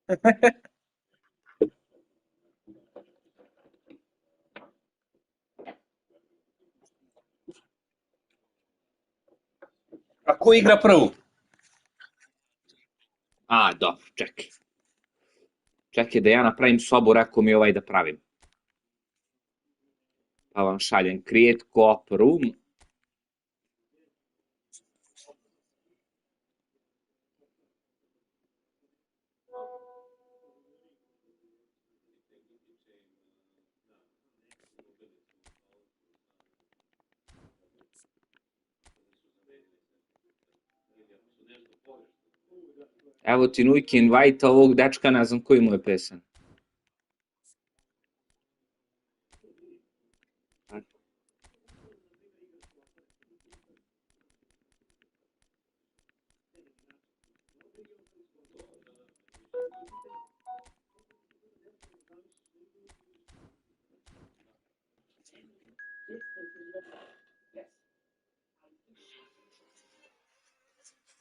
A ko igra prvu? A, dobro, čekaj. Čekaj da ja napravim sobu, rekao mi ovaj da pravim. Pa vam šaljem create co-op room. Evo ti Nujki invite ovog dečka, ne znam koji mu je pesan.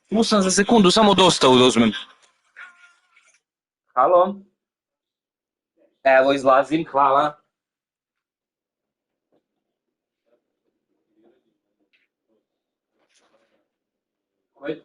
Tu sam za sekundu, samo dostavu da uzmem. Halo? Evo izlazim, hvala. Koji?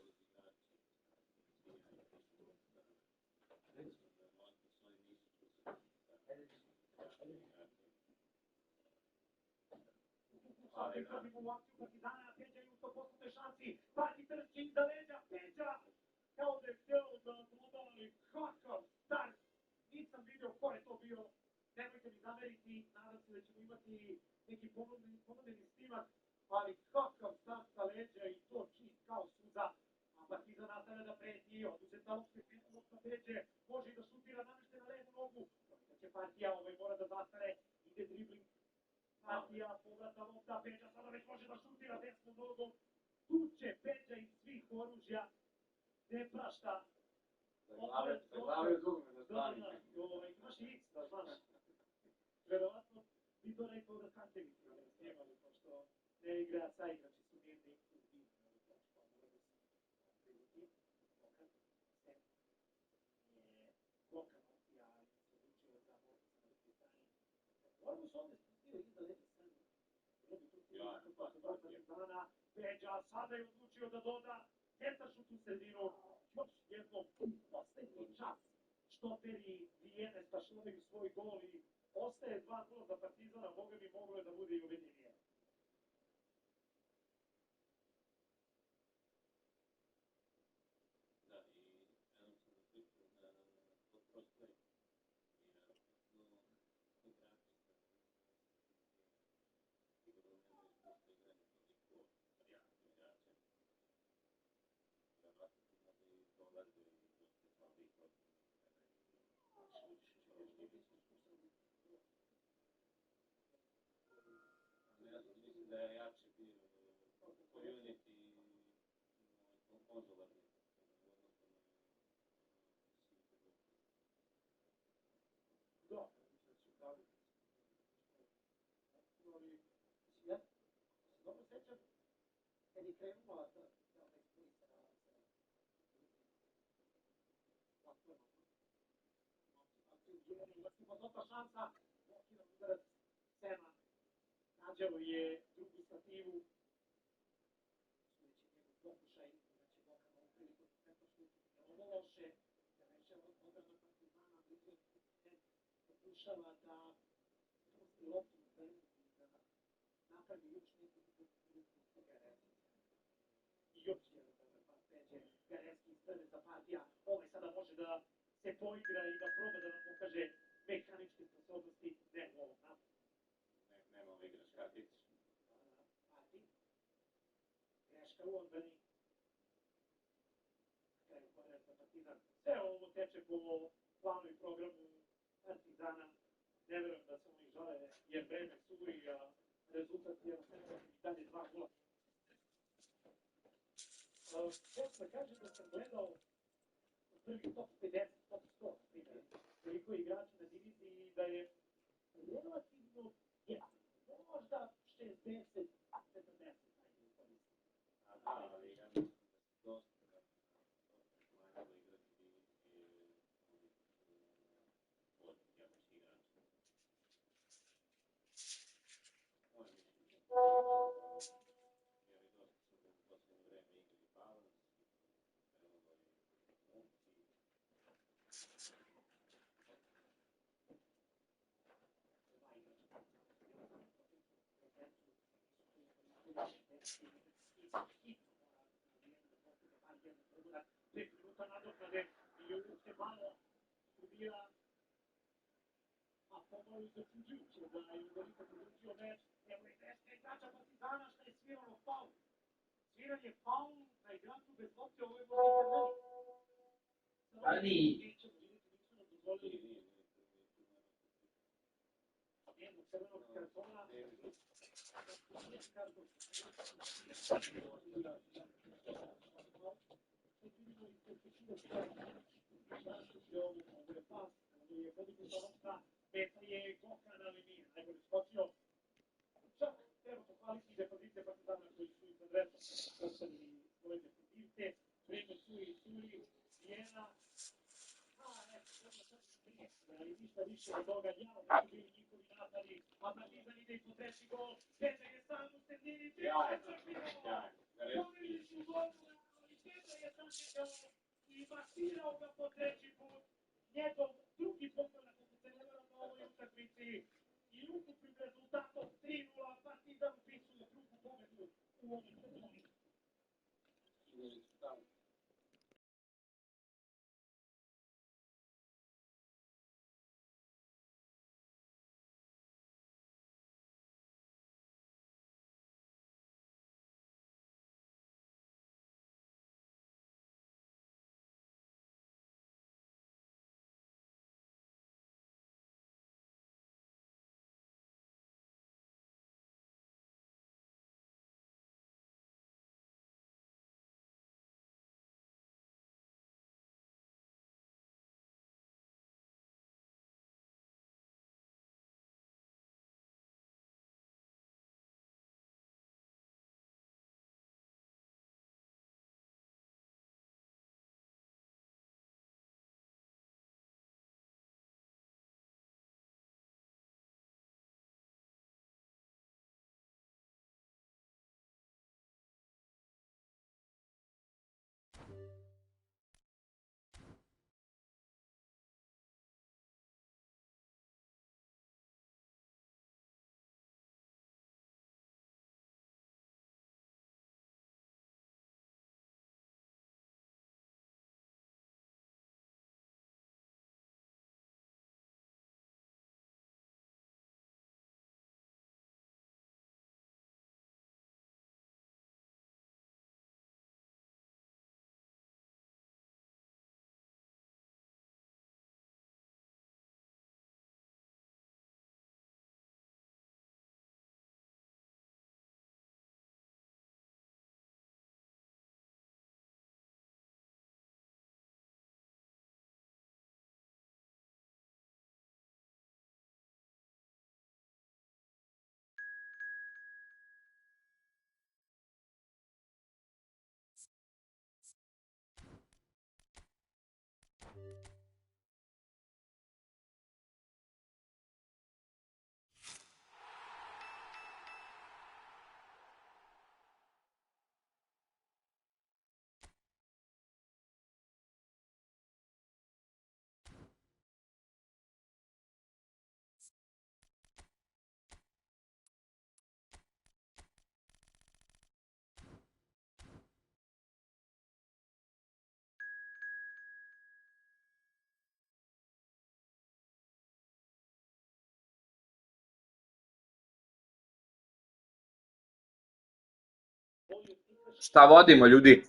Šta vodimo, ljudi?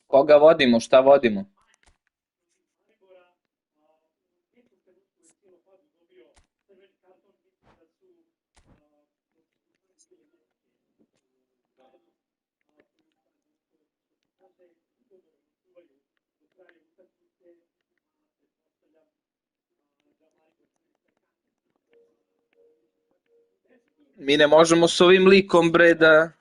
Koga vodimo, šta vodimo? Mi ne možemo s ovim likom, bre, da...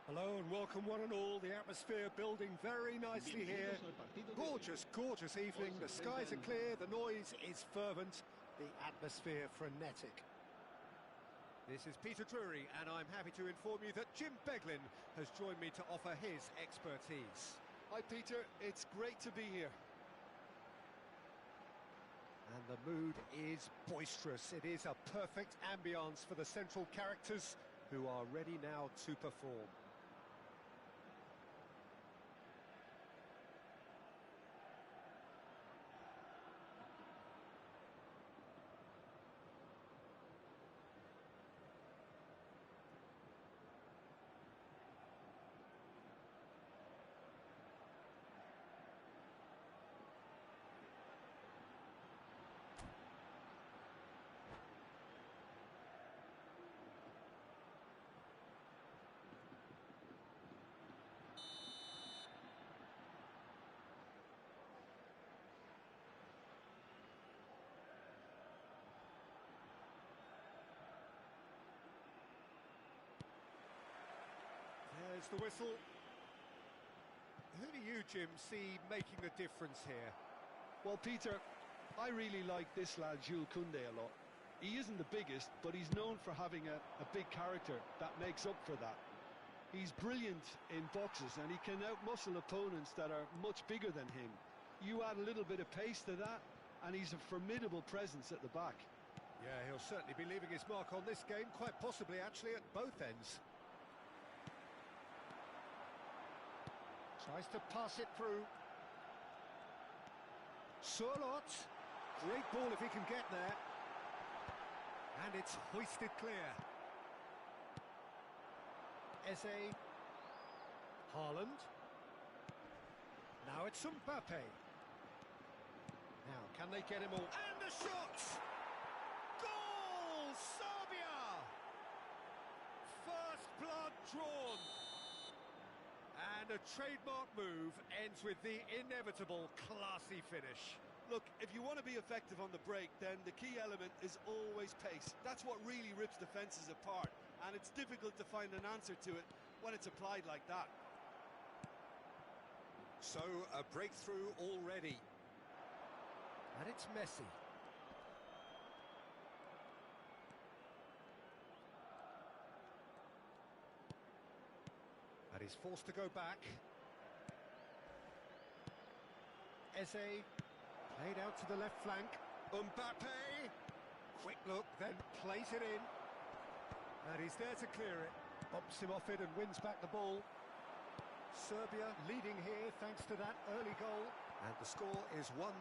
Hello and welcome one and all. The atmosphere building very nicely here. Gorgeous, gorgeous evening. The skies are clear, the noise is fervent, the atmosphere frenetic. This is Peter Drury and I'm happy to inform you that Jim Beglin has joined me to offer his expertise. Hi Peter, it's great to be here. And the mood is boisterous. It is a perfect ambience for the central characters who are ready now to perform. There's the whistle. Who do you, Jim, see making the difference here? Well, Peter, I really like this lad Jules Koundé a lot. He isn't the biggest, but he's known for having a big character that makes up for that. He's brilliant in boxes and he can outmuscle opponents that are much bigger than him. You add a little bit of pace to that and he's a formidable presence at the back. Yeah, he'll certainly be leaving his mark on this game, quite possibly actually at both ends. Tries to pass it through. Surlot. Great ball if he can get there. And it's hoisted clear. Eze. Haaland. Now it's Mbappe. Now, can they get him all? And the shot! Goal! Serbia! First blood drawn. And a trademark move ends with the inevitable classy finish. Look, if you want to be effective on the break, then the key element is always pace. That's what really rips defences apart, and it's difficult to find an answer to it when it's applied like that. So, a breakthrough already. And it's Messi. And he's forced to go back. Eze, played out to the left flank. Mbappe, quick look, then plays it in. And he's there to clear it. Bumps him off it and wins back the ball. Serbia leading here thanks to that early goal. And the score is 1-0.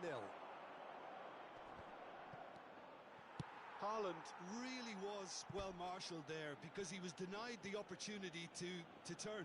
Haaland really was well marshalled there because he was denied the opportunity to turn.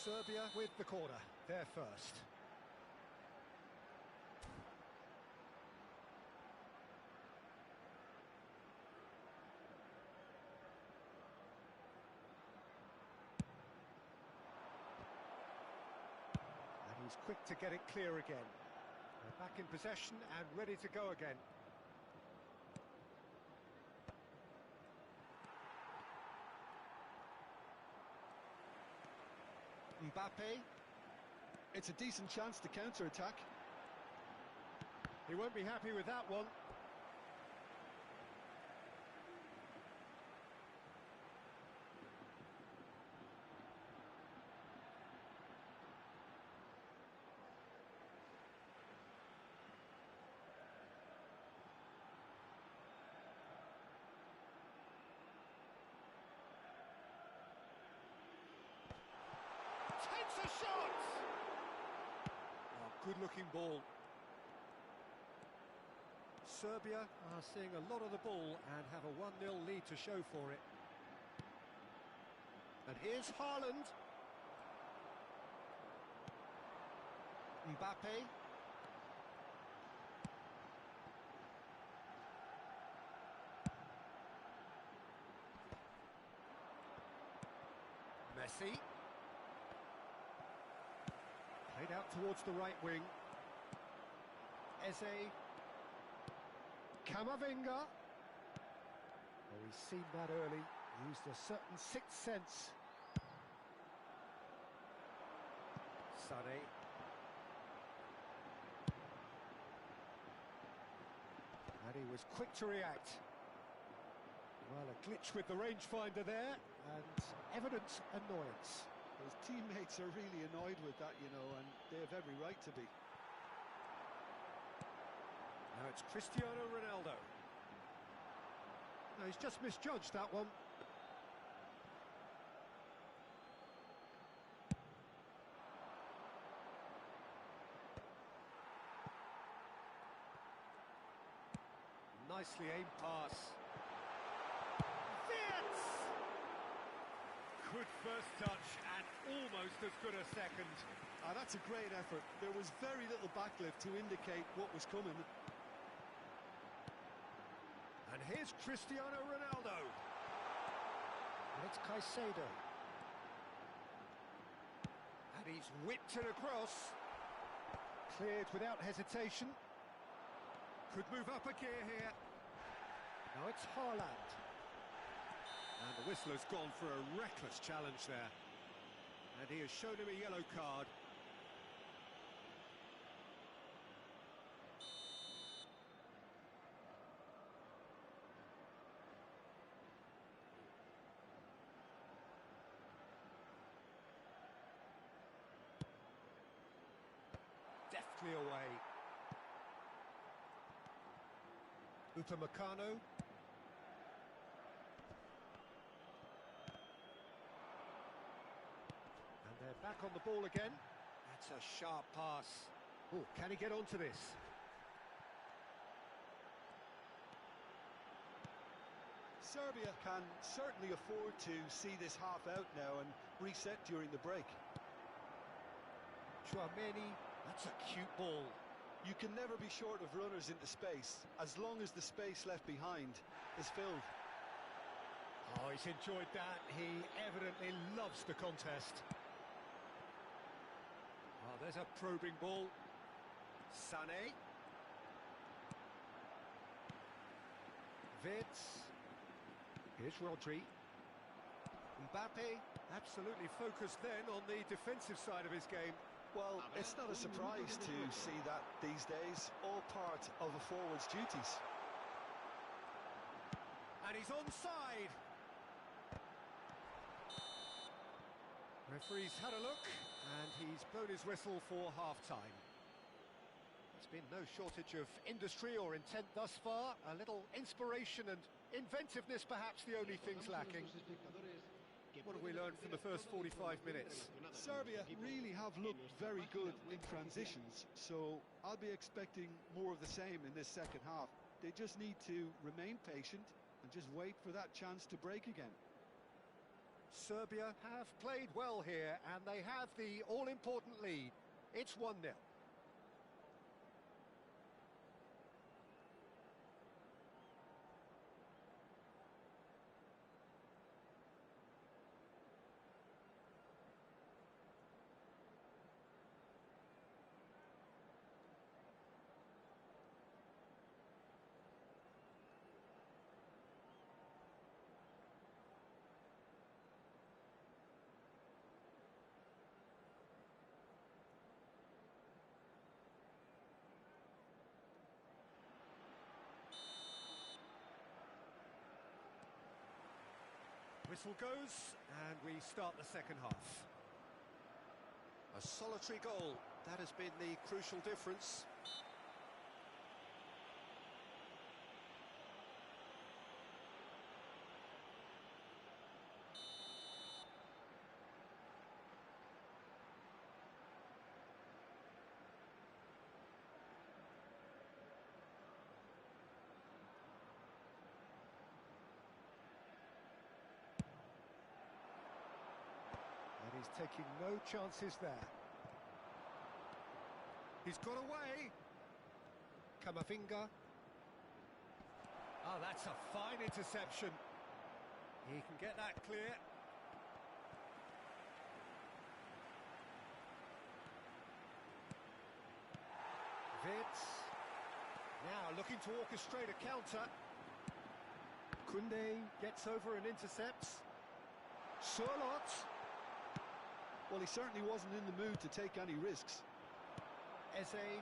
Serbia with the corner, they're first. And he's quick to get it clear again. They're back in possession and ready to go again. Mbappe. It's a decent chance to counter-attack. He won't be happy with that one. A shot! Oh, good-looking ball. Serbia are seeing a lot of the ball and have a 1-0 lead to show for it. And here's Haaland. Mbappe. Messi. Played out towards the right wing. Eze. Camavinga. Oh, he's seen that early. Used a certain sixth sense. Sané. And he was quick to react. Well, a glitch with the rangefinder there, and evident annoyance. His teammates are really annoyed with that, you know, and they have every right to be. Now it's Cristiano Ronaldo. No, he's just misjudged that one. Nicely aimed pass. Fits! Good first touch and almost as good a second. That's a great effort. There was very little backlift to indicate what was coming. And here's Cristiano Ronaldo. And it's Caicedo. And he's whipped it across. Cleared without hesitation. Could move up a gear here. Now it's Haaland. And the whistler's gone for a reckless challenge there. And he has shown him a yellow card. Deftly away. Upamecano. And they're back on the ball again. That's a sharp pass. Oh, can he get onto this? Serbia can certainly afford to see this half out now and reset during the break. Tchouameni, that's a cute ball. You can never be short of runners into space, as long as the space left behind is filled. Oh, he's enjoyed that. He evidently loves the contest. Oh, there's a probing ball. Sané. Wirtz. Here's Rodri. Mbappe, absolutely focused then on the defensive side of his game. Well, it's not a surprise to see that these days, all part of a forward's duties. And he's onside. Referee's had a look, and he's blown his whistle for half-time. There's been no shortage of industry or intent thus far. A little inspiration and inventiveness, perhaps the only things lacking. What have we learned from the first 45 minutes? Serbia really have looked very good in transitions, so I'll be expecting more of the same in this second half. They just need to remain patient and just wait for that chance to break again. Serbia have played well here, and they have the all-important lead. It's 1-0. Whistle goes, and we start the second half. A solitary goal, that has been the crucial difference. And he's taking no chances there. He's got away. Camavinga. Oh, that's a fine interception. He can get that clear. Vitz. Now looking to orchestrate a counter. Koundé gets over and intercepts. Sørloth. Well, he certainly wasn't in the mood to take any risks. Eze.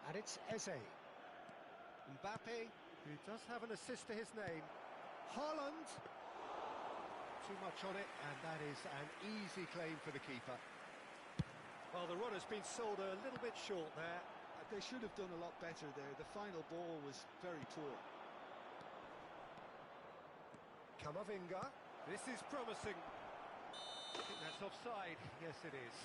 And it's Eze. Mbappe, who does have an assist to his name. Haaland. Too much on it, and that is an easy claim for the keeper. Well, the run has been sold a little bit short there. They should have done a lot better there. The final ball was very poor. Camavinga. This is promising. I think that's offside. Yes, it is.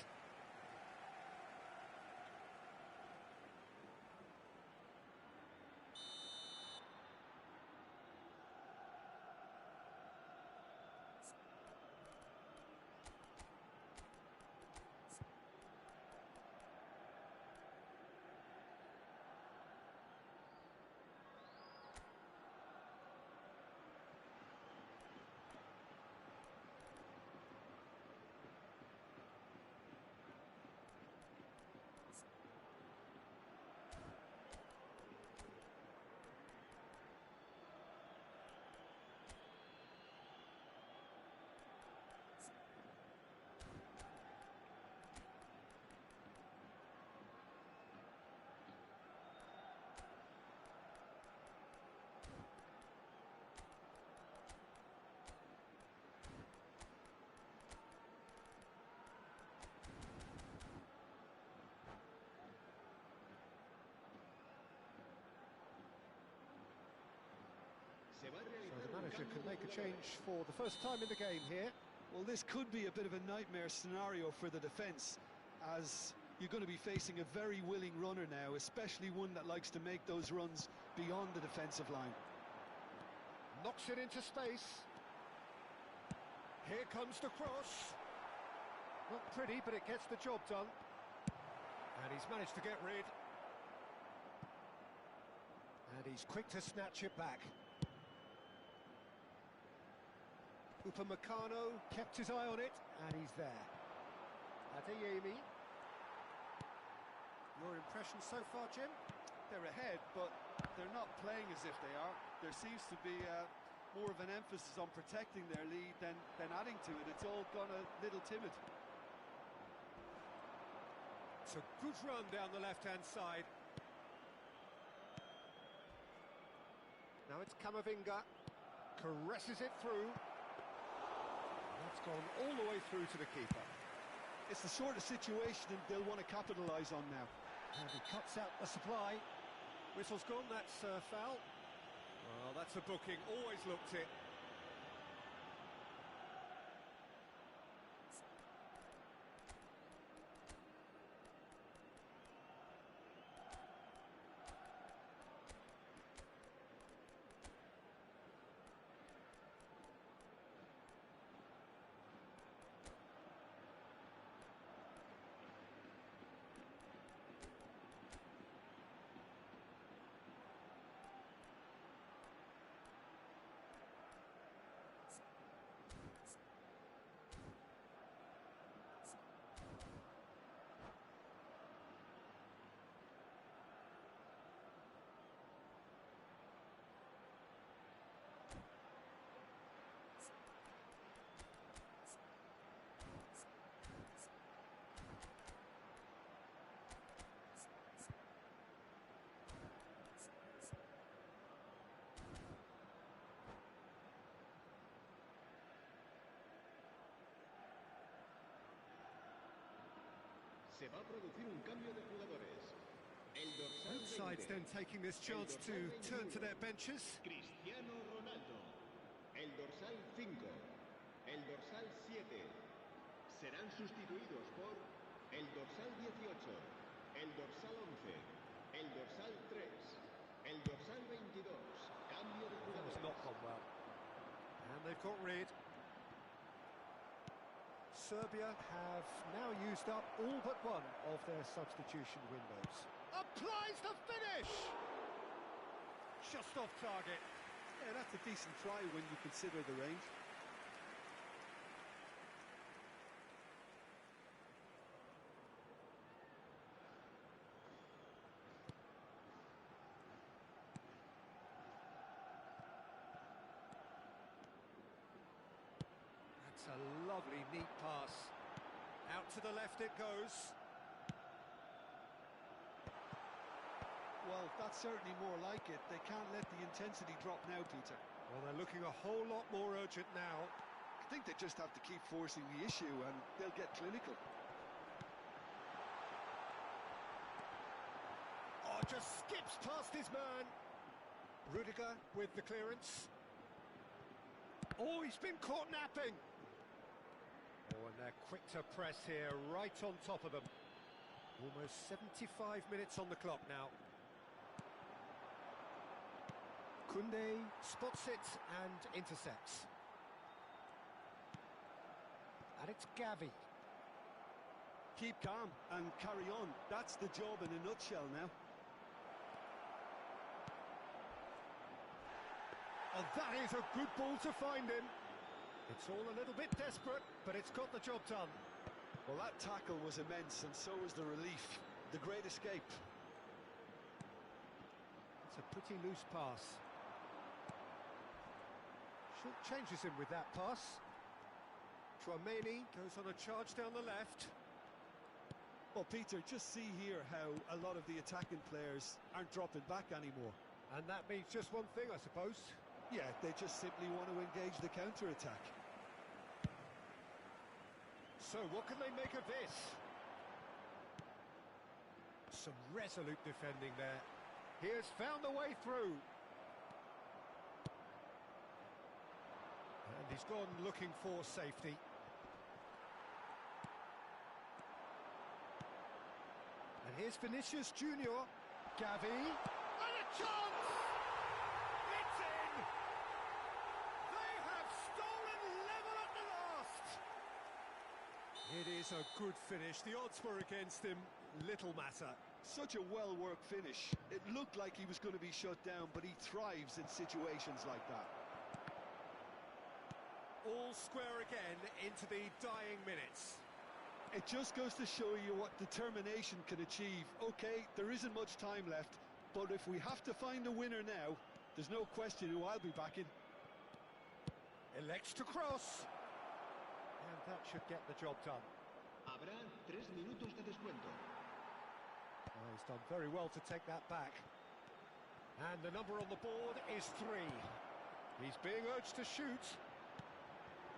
So the manager can make a change for the first time in the game here. Well, this could be a bit of a nightmare scenario for the defence, as you're going to be facing a very willing runner now, especially one that likes to make those runs beyond the defensive line. Knocks it into space. Here comes the cross. Not pretty, but it gets the job done. And he's managed to get rid. And he's quick to snatch it back. Upamecano kept his eye on it, and he's there. Adeyemi. Your impression so far, Jim? They're ahead, but they're not playing as if they are. There seems to be more of an emphasis on protecting their lead than adding to it. It's all gone a little timid. It's a good run down the left-hand side. Now it's Camavinga. Caresses it through. That's gone all the way through to the keeper. It's the sort of situation they'll want to capitalise on now. And he cuts out the supply. Whistle's gone, that's foul. Well, that's a booking, always looked it. Se va a producir un cambio de jugadores. El dorsal Both sides 20. then taking this chance to turn to their benches. Cristiano Ronaldo. El dorsal 5. El dorsal 7. Serán sustituidos por el dorsal 18. El dorsal 11. El dorsal 3. El dorsal 22. Cambio de That was jugadores. not gone well. And they've got rid. Serbia have now used up all but one of their substitution windows. Applies the finish! Just off target. Yeah, that's a decent try when you consider the range. That's a lovely, neat pass. Out to the left it goes. Well, that's certainly more like it. They can't let the intensity drop now, Peter. Well, they're looking a whole lot more urgent now. I think they just have to keep forcing the issue and they'll get clinical. Oh, just skips past his man. Rudiger with the clearance. Oh, he's been caught napping. Oh, and they're quick to press here, right on top of them. Almost 75 minutes on the clock now. Koundé spots it and intercepts. And it's Gavi. Keep calm and carry on. That's the job in a nutshell now. And that is a good ball to find him. It's all a little bit desperate, but it's got the job done. Well, that tackle was immense, and so was the relief. The great escape. It's a pretty loose pass. Short changes him with that pass. Tchouameni goes on a charge down the left. Well, Peter, just see here how a lot of the attacking players aren't dropping back anymore. And that means just one thing, I suppose. Yeah, they just simply want to engage the counter-attack. So what can they make of this? Some resolute defending there. He has found the way through. And he's gone looking for safety. And here's Vinicius Junior. Gavi. And a chance! It's in! They have stolen level at the last! It is a good finish. The odds were against him. Little matter. Such a well-worked finish. It looked like he was going to be shut down, but he thrives in situations like that. All square again into the dying minutes. It just goes to show you what determination can achieve. Okay, there isn't much time left, but if we have to find a winner now, there's no question who I'll be backing. Elects to cross. And that should get the job done. Habrá 3 minutos de descuento. Oh, he's done very well to take that back. And the number on the board is 3. He's being urged to shoot.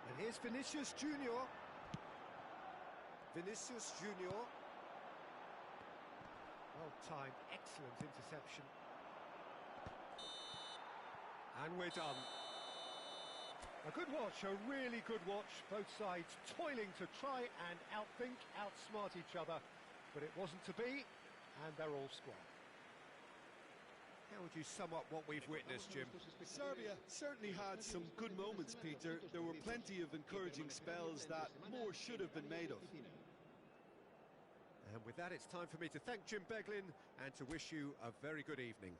And here's Vinicius Junior. Vinicius Junior. Well timed, excellent interception. And we're done. A good watch, a really good watch. Both sides toiling to try and outthink, outsmart each other. But it wasn't to be, and they're all square. How would you sum up what we've witnessed, Jim? Serbia certainly had some good moments, Peter. There were plenty of encouraging spells that more should have been made of. And with that, it's time for me to thank Jim Beglin and to wish you a very good evening.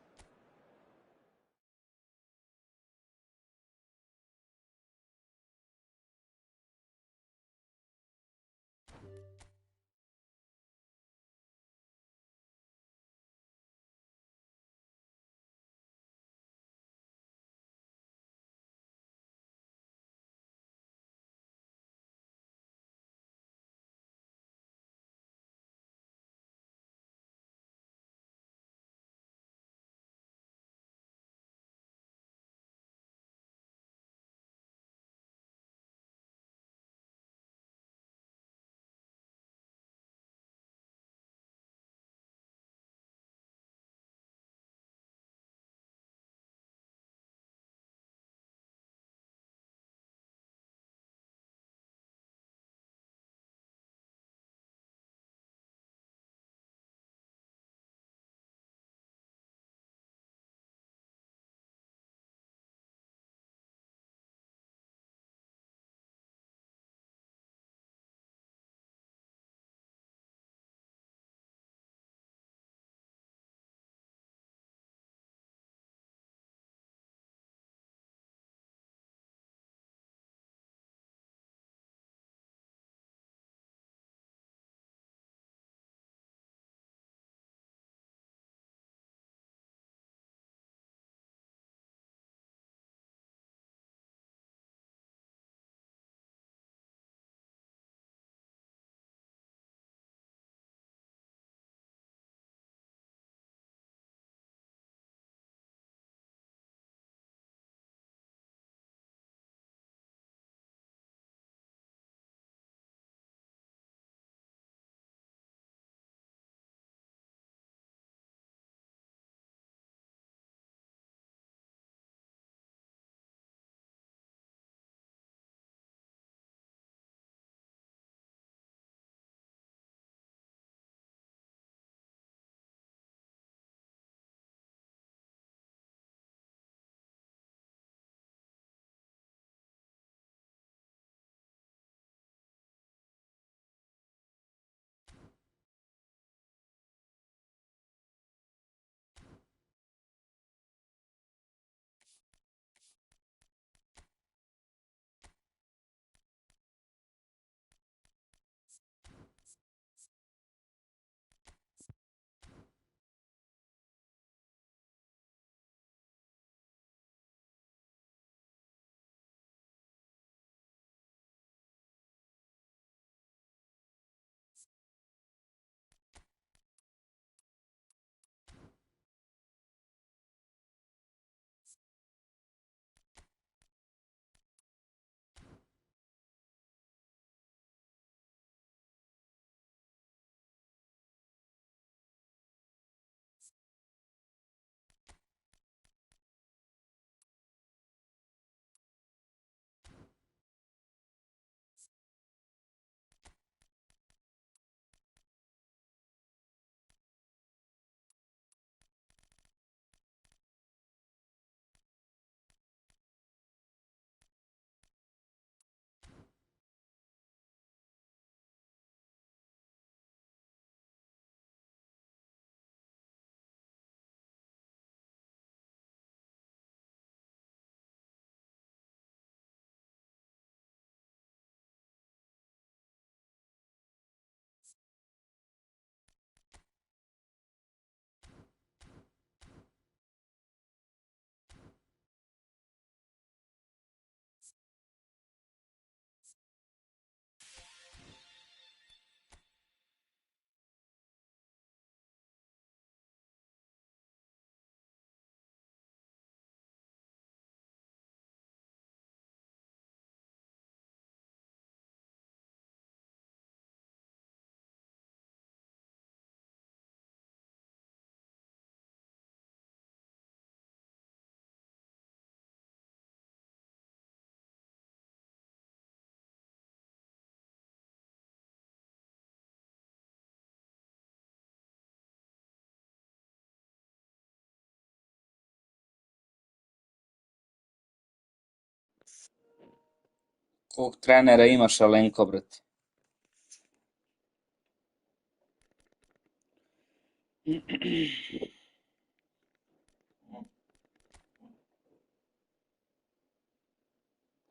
Kog trenera imaš, Alenko, brate?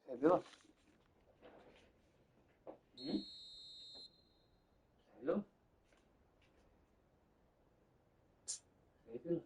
Šta je bilo? Šta je bilo? Šta je bilo?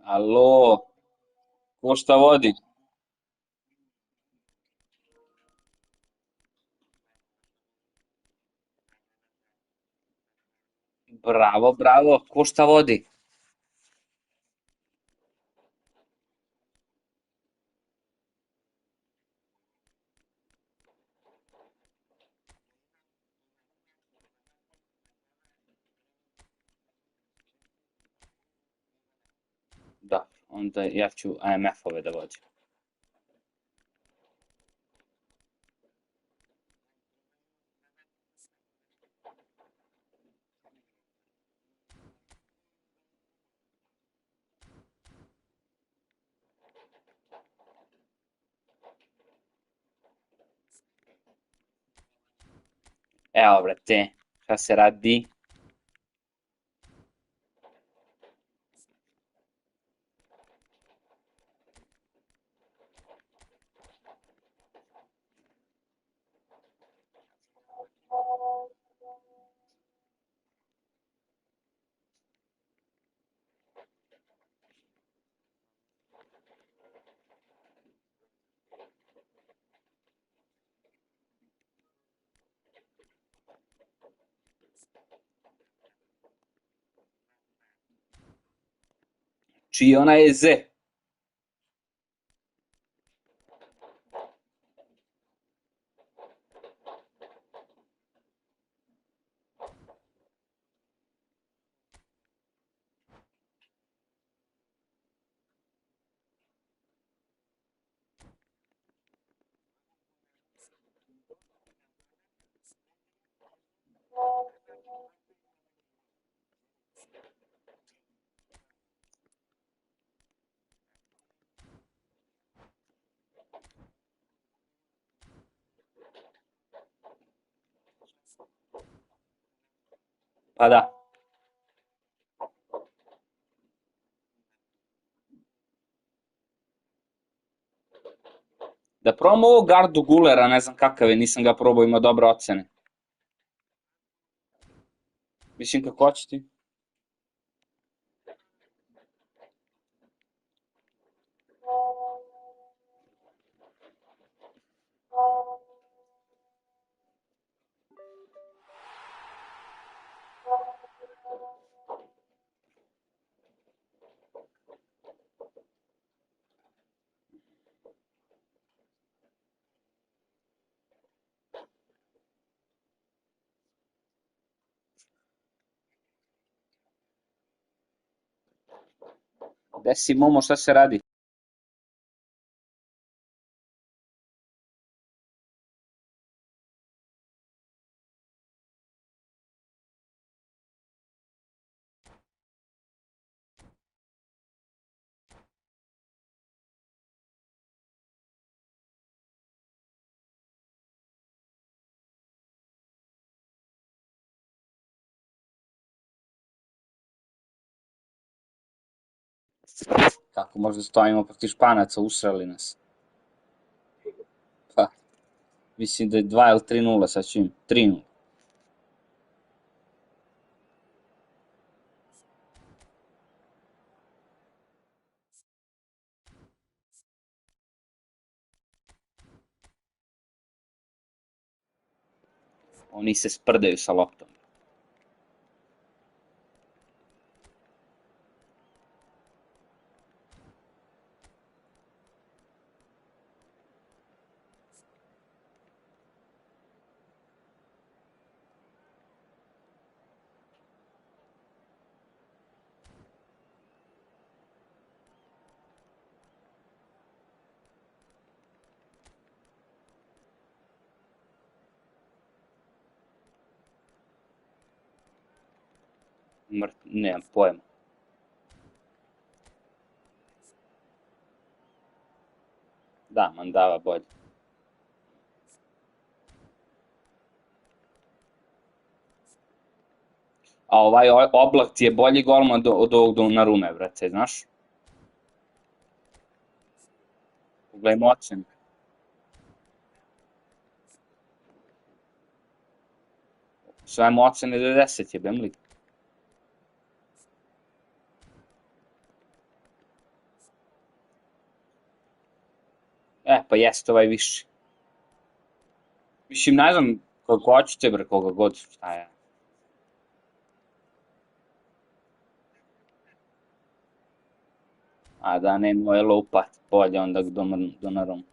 Alo, ko šta vodi? Bravo, bravo, ko šta vodi? Da, onda ja ću AMF-ove da vodim. Evo, brate, šta se radi? Čiji ona je Z? Pa da. Da probamo ovo gardu Gulera, ne znam kakav je, nisam ga probao, ima dobre ocene. Mislim kako hoćete. Gde si, Momo, šta se radi? Kako možda stojimo protiv Španaca, usrali nas. Pa, mislim da je 2 ili 3-0, sad ću im, 3-0. Oni se sprdaju sa loptom. Nemam pojma. Da, Mandava bolje. A ovaj Oblak ti je bolji golman od ovog Donnarumme, brate, znaš? Pogledajmo ocenu. Svajmo ocene 90, jebem li. Pa jeste ovaj viši. Mislim, ne znam kako hoćete, bre, koga god, šta je. A da ne, moje lupa, bolje onda Donnarumma.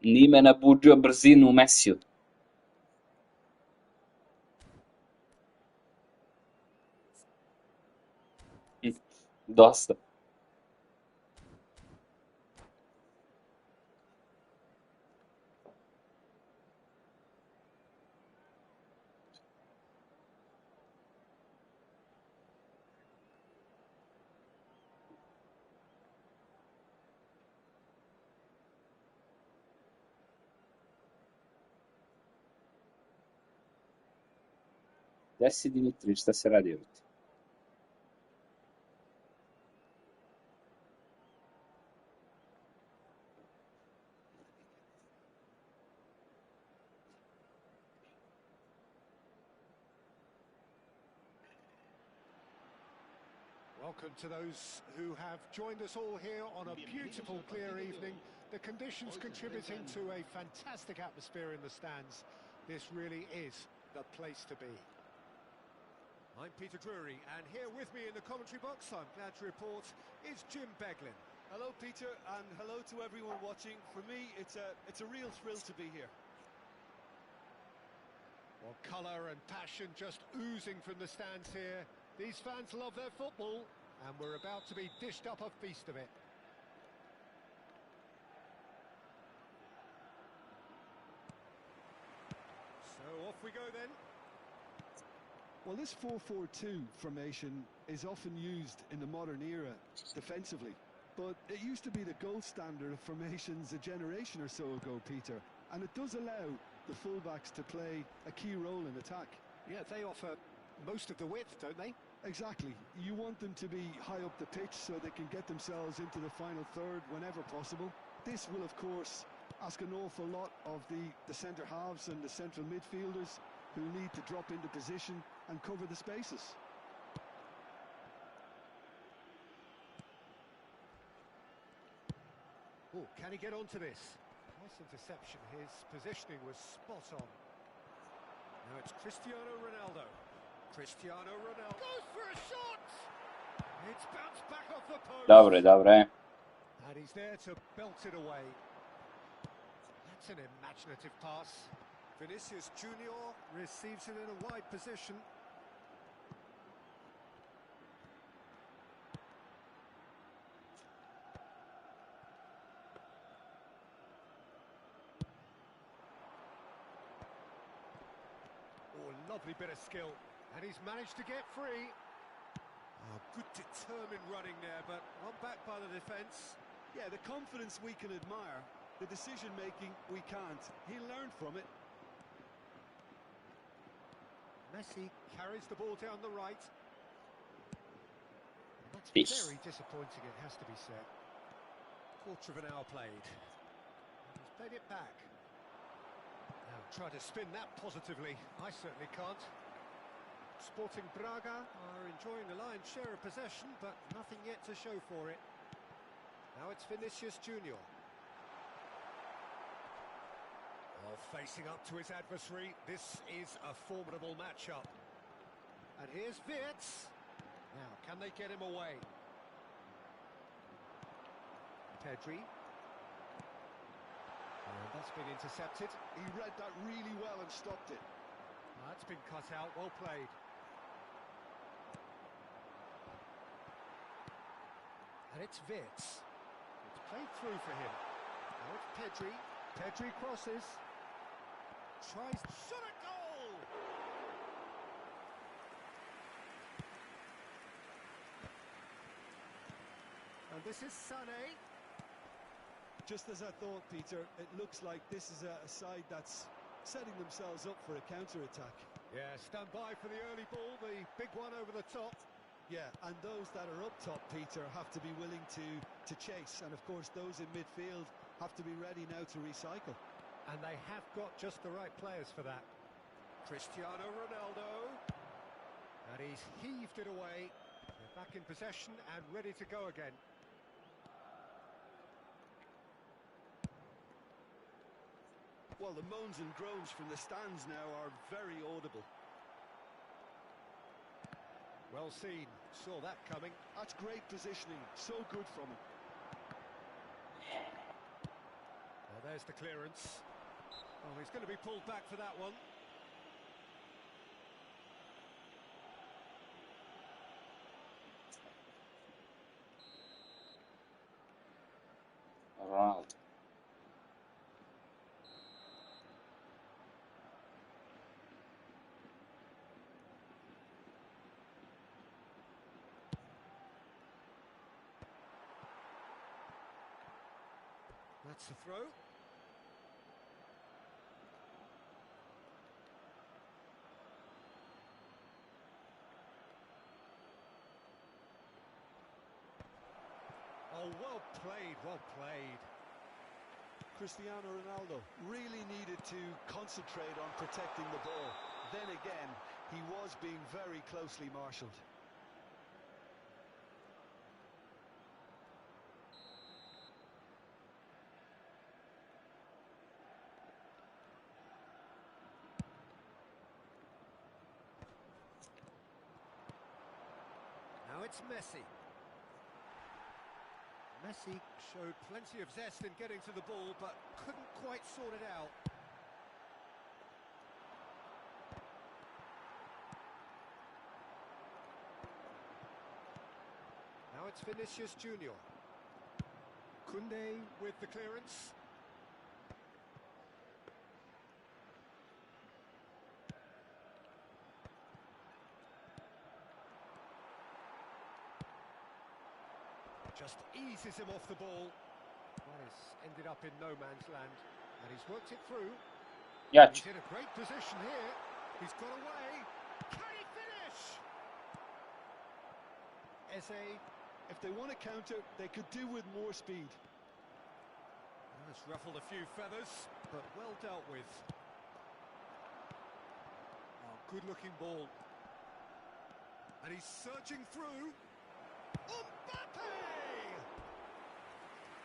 Nije me nabuđio brzinu u Mesiju. Dosta. Gde si Dimitri, šta se radi ovdje? Welcome to those who have joined us all here on a beautiful, clear evening. The conditions contributing to a fantastic atmosphere in the stands. This really is the place to be. I'm Peter Drury, and here with me in the commentary box, I'm glad to report, is Jim Beglin. Hello, Peter, and hello to everyone watching. For me, it's a real thrill to be here. Well, colour and passion just oozing from the stands here. These fans love their football, and we're about to be dished up a feast of it. So off we go then. Well, this 4-4-2 formation is often used in the modern era defensively, but it used to be the gold standard of formations a generation or so ago, Peter, and it does allow the fullbacks to play a key role in attack. Yeah, they offer most of the width, don't they? Exactly. You want them to be high up the pitch so they can get themselves into the final third whenever possible. This will, of course, ask an awful lot of the centre halves and the central midfielders, who need to drop into position and cover the spaces. Oh, can he get onto this? Nice interception. His positioning was spot on. Now it's Cristiano Ronaldo. Cristiano Ronaldo goes for a shot! It's bounced back off the post. Dobre, dobre. And he's there to belt it away. That's an imaginative pass. Vinicius Junior receives it in a wide position. Oh, lovely bit of skill. And he's managed to get free. Oh, good determined running there, but one back by the defence. Yeah, the confidence we can admire, the decision-making we can't. He'll learn from it. Messi carries the ball down the right. That's Peace. very disappointing, it has to be said. Quarter of an hour played. He's played it back. Now try to spin that positively. I certainly can't. Sporting Braga are enjoying the lion's share of possession, but nothing yet to show for it. Now it's Vinicius Junior. Oh, facing up to his adversary, this is a formidable matchup. And here's Wirtz. Now, can they get him away? Pedri. And that's been intercepted. He read that really well and stopped it. That's been cut out, well played. And it's Wirtz. It's played through for him. Now it's Pedri. Pedri crosses. Tries shot at goal! And this is Sané. Just as I thought, Peter, it looks like this is a side that's setting themselves up for a counter-attack. Yeah, stand by for the early ball, the big one over the top. Yeah, and those that are up top, Peter, have to be willing to chase. And, of course, those in midfield have to be ready now to recycle. And they have got just the right players for that. Cristiano Ronaldo. And he's heaved it away. They're back in possession and ready to go again. Well, the moans and groans from the stands now are very audible. Well seen, saw that coming. That's great positioning, so good from him. Well, there's the clearance. Oh, he's going to be pulled back for that one. Ronaldo. That's the throw. Oh, well played, well played. Cristiano Ronaldo really needed to concentrate on protecting the ball. Then again, he was being very closely marshalled. Now it's Messi. Messi showed plenty of zest in getting to the ball, but couldn't quite sort it out. Now it's Vinicius Junior. Koundé with the clearance. Just eases him off the ball. Well, it's ended up in no man's land, and he's worked it through. Yaç. He's in a great position here. He's got away. Can he finish? Eze. If they want to counter, they could do with more speed. Well, it's ruffled a few feathers, but well dealt with. Oh, good-looking ball. And he's surging through. Mbappe!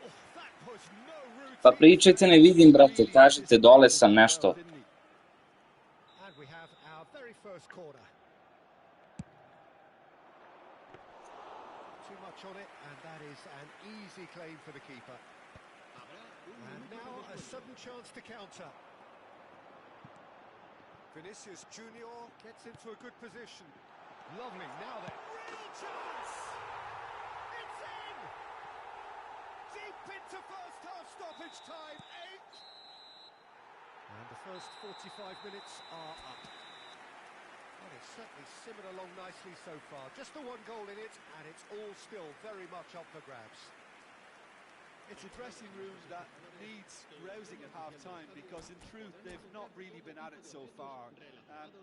Oh, that was no routine. Pa pričajte, ne vidim, brate, kažite, dole sam nešto. And we have our very first corner. Too much on it, and that is an easy claim for the keeper. And now a sudden chance to counter. Vinicius Junior gets into a good position. Lovely, now then. Real chance! It's in! Deep into first half stoppage time, 8! And the first 45 minutes are up. Well, it's certainly simmered along nicely so far. Just the one goal in it, and it's all still very much up for grabs. It's a dressing room that needs rousing at half-time because, in truth, they've not really been at it so far.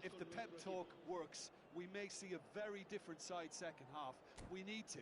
If the pep talk works, we may see a very different side second half. We need to.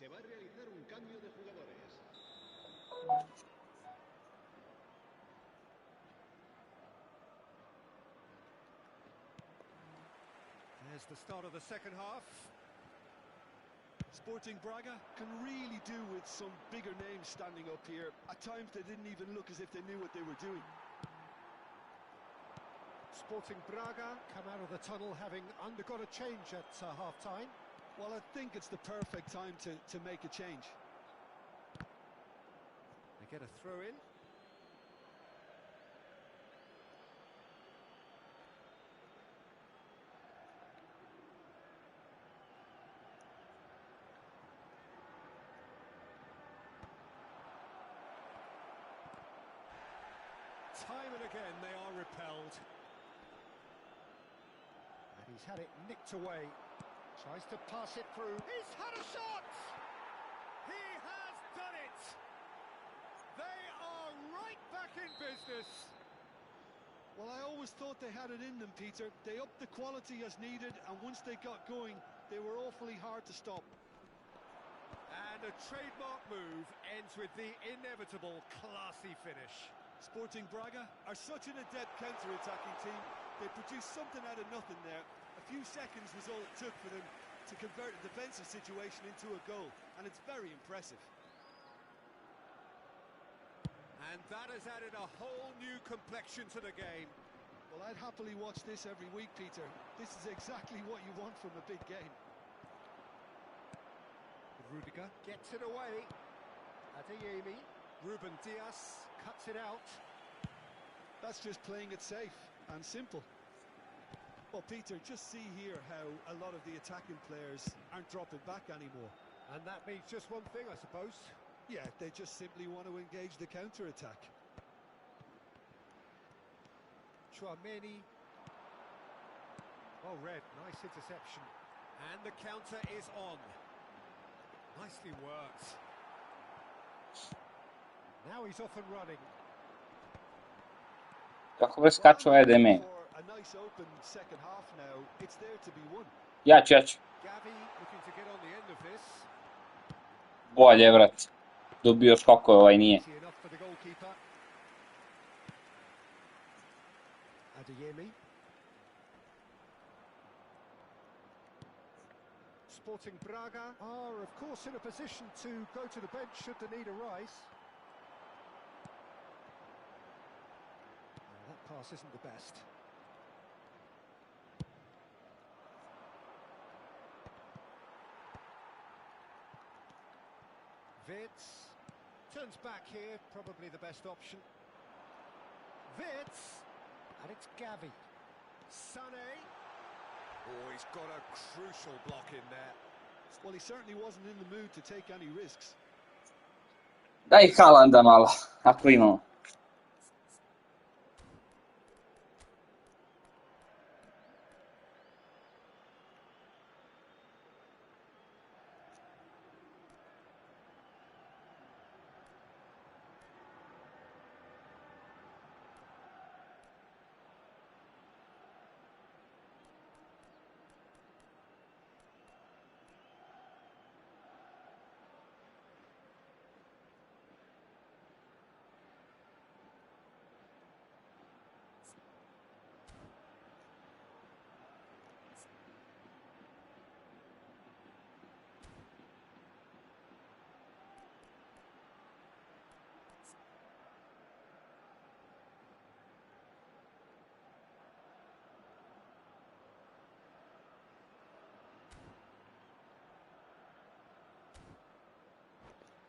Se va a realizar un cambio de jugadores. There's the start of the second half. Sporting Braga can really do with some bigger names standing up here. At times they didn't even look as if they knew what they were doing. Sporting Braga come out of the tunnel having undergone a change at half-time. Well, I think it's the perfect time to make a change. They get a throw in. Time and again they are repelled. And he's had it nicked away. Tries to pass it through. He's had a shot! He has done it! They are right back in business. Well, I always thought they had it in them, Peter. They upped the quality as needed, and once they got going, they were awfully hard to stop. And a trademark move ends with the inevitable classy finish. Sporting Braga are such an adept counter-attacking team. They produced something out of nothing there. A few seconds was all it took for them to convert a defensive situation into a goal, and it's very impressive. And that has added a whole new complexion to the game. Well, I'd happily watch this every week, Peter. This is exactly what you want from a big game. Rudiger gets it away. Adeyemi. Ruben Dias cuts it out. That's just playing it safe and simple. Well, Peter, just see here how a lot of the attacking players aren't dropping back anymore. And that means just one thing, I suppose. Yeah, they just simply want to engage the counter-attack. Tchouameni. Oh, Red, nice interception. And the counter is on. Nicely worked. Now he's off and running. Kako preskaču EDM. For a nice open second half now, it's there to be won. Jači. Gavi looking to get on the end of this. Bolje, vrat. Dobio skokove, ovaj nije. Easy enough for the goalkeeper. Adeyemi. Sporting Braga are, of course, in a position to go to the bench should the need arise. That pass isn't the best. Wits turns back here, probably the best option. Wits, and it's Gavi. Sané. Oh, he's got a crucial block in there. Well, he certainly wasn't in the mood to take any risks. Daj Haalanda malo, ako imamo.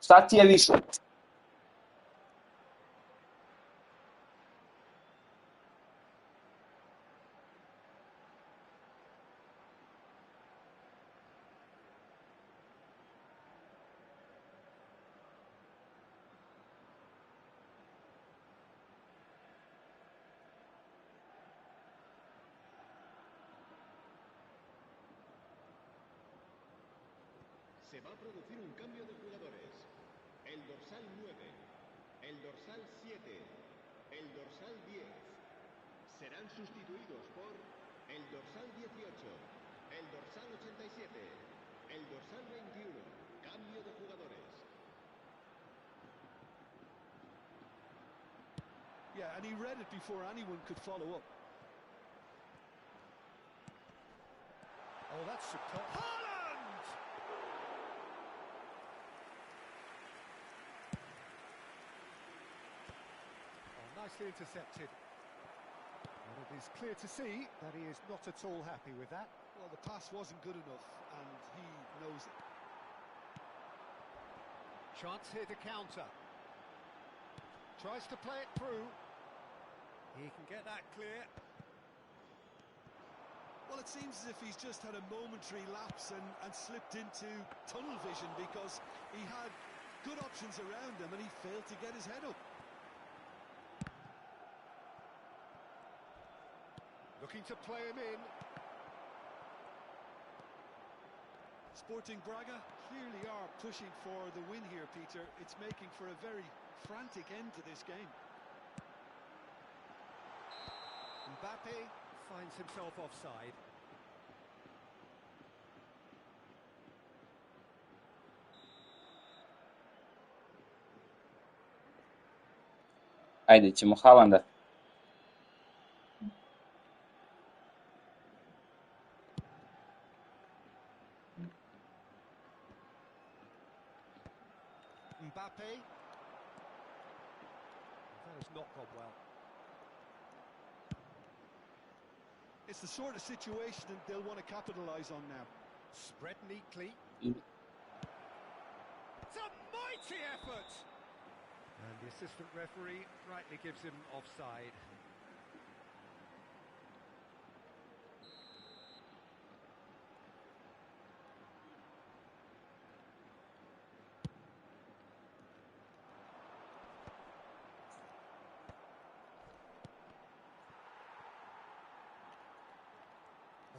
Šta ti je više? Se va a producir un cambio de jugadores. El dorsal 9, el dorsal 7, el dorsal 10 serán sustituidos por el dorsal 18, el dorsal 87, el dorsal 21. Cambio de jugadores. Yeah, and he read it before anyone could follow up. Oh, that's superb. Haaland! Oh, nicely intercepted. And it is clear to see that he is not at all happy with that. Well, the pass wasn't good enough, and he knows it. Chance here to counter. Tries to play it through. He can get that clear. Well, it seems as if he's just had a momentary lapse and slipped into tunnel vision because he had good options around him and he failed to get his head up. Looking to play him in. Sporting Braga clearly are pushing for the win here, Peter. It's making for a very frantic end to this game. Mbappe finds himself offside. Ajde, ćemo Haalanda. Mbappe. That has not gone well. It's the sort of situation that they'll want to capitalise on now. Spread neatly. It's a mighty effort! And the assistant referee rightly gives him offside.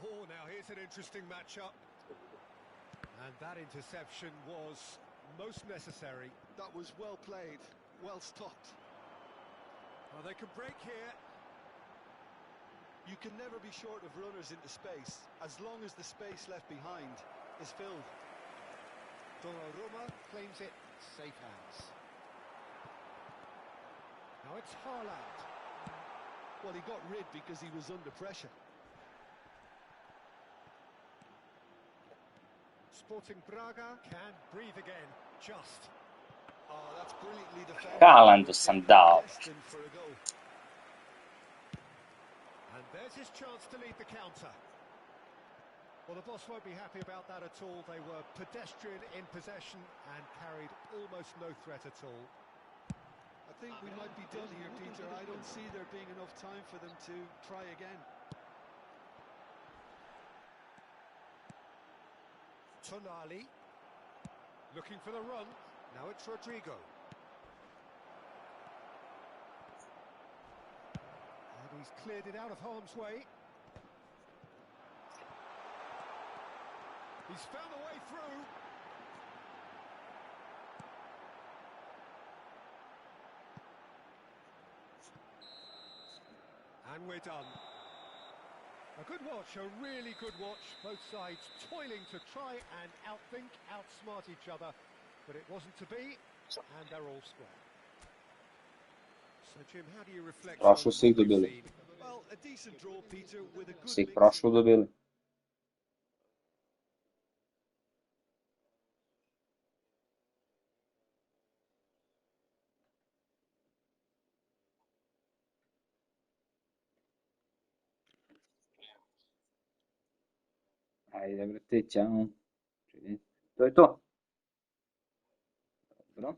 Oh, now here's an interesting matchup. And that interception was most necessary. That was well played, well stopped. Well, they can break here. You can never be short of runners into space, as long as the space left behind is filled. Donnarumma claims it, safe hands. Now it's Haaland. Well, he got rid because he was under pressure. Sporting Braga can breathe again, just. Oh, that's brilliantly defended. Haaland sam dao. Destined for a goal. And there's his chance to lead the counter. Well, the boss won't be happy about that at all. They were pedestrian in possession and carried almost no threat at all. I think we might be done here, Peter. I don't see there being enough time for them to try again. Tonali, looking for the run. Now it's Rodrigo. And he's cleared it out of harm's way. He's found a way through. And we're done. A good watch, a really good watch. Both sides toiling to try and outthink, outsmart each other. But it wasn't to be, and they're all square. So, Jim, how do you reflect on Prošlo su ih what we've dobili. seen? Well, a decent draw, Peter, with a good Si ih mix. prošlo dobili. Ajde, brate, ćao. To je to. Dobro.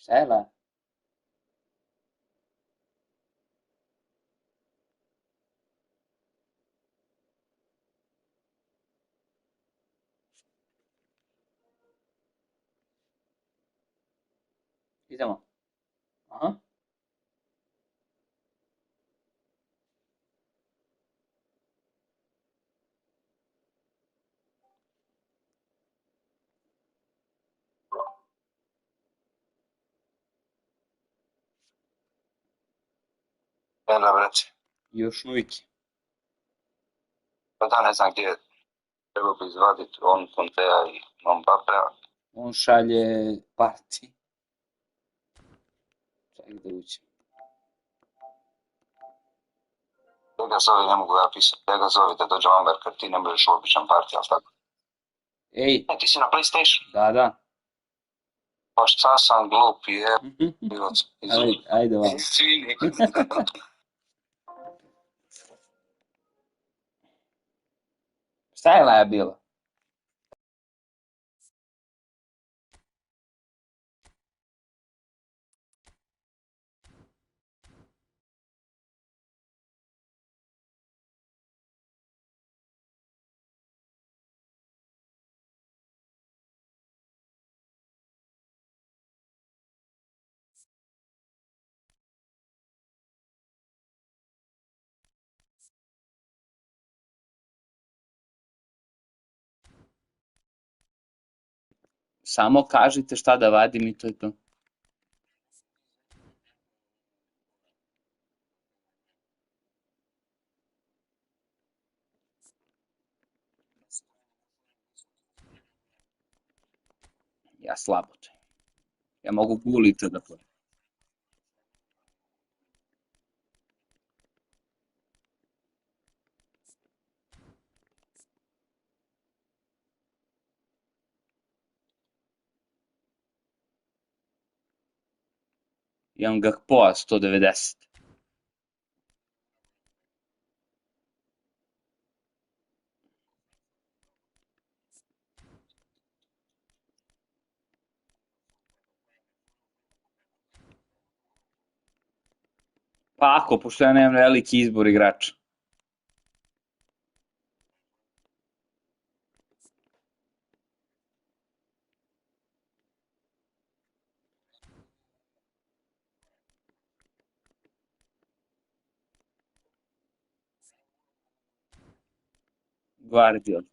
Šta je la? Idemo. Aha. Jel' brate? Još uvijek. Pa da, ne znam gdje treba bi izvaditi on Kontea i Mbappea. On šalje parti. Čekaj da uđem. Njega zove, ne mogu ja pisati. Njega zove da dođe Amber kad ti ne možeš u običan parti, ali tako? Ej, E, ti si na PlayStation? da. Pa šta sam glup i Ajde vam. Izvini. Šta je Laja bila? Samo kažite šta da vadim i to je to. Ja slabo to. Ja mogu gulice da pojem. Imam Gakpoa 190. Pa ako, pošto ja nemam veliki izbor igrača. Guardiol.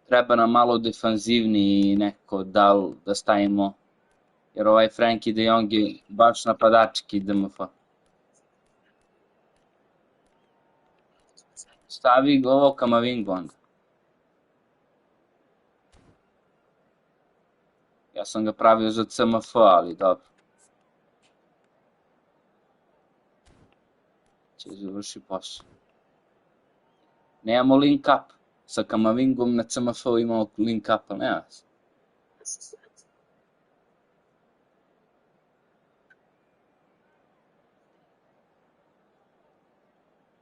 Treba nam malo defanzivniji neko da stavimo. Jer ovaj Frenkie de Jong je baš napadački DMF. Stavi ovo Kamavingu onda. Ja sam ga pravio za CMF, ali dobro. Će završi posao. Nemamo link up. Sa Kamavingom na CMF imamo link up, ali nema se.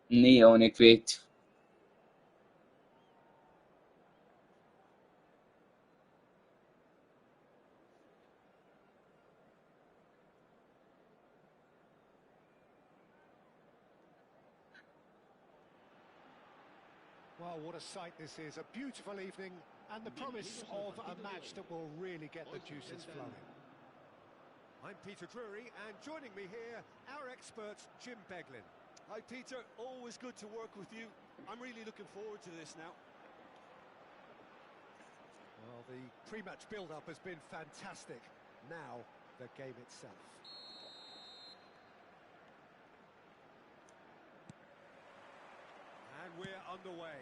Nije, on je creative. Well, what a sight this is. A beautiful evening and the promise of a match that will really get the juices flowing. I'm Peter Drury, and joining me here, our expert, Jim Beglin. Hi, Peter. Always good to work with you. I'm really looking forward to this now. Well, the pre-match build-up has been fantastic. Now, the game itself. And we're underway.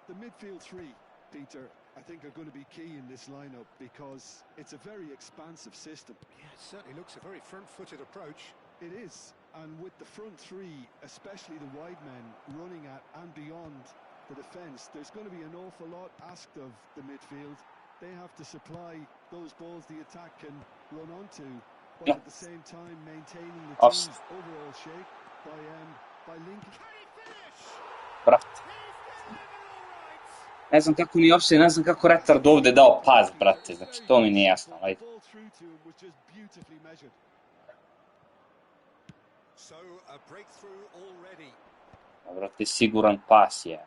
The midfield three, Peter, I think are going to be key in this lineup because it's a very expansive system. Yeah, it certainly looks a very front-footed approach. It is, and with the front three, especially the wide men running at and beyond the defence, there's going to be an awful lot asked of the midfield. They have to supply those balls the attack can run onto, but at the same time maintaining the team's overall shape by linking. Brate. Ne znam kako ni offside, ne znam kako retard ovdje dao pas, brate, znači to mi nije jasno, ajde. Brate, siguran pas je.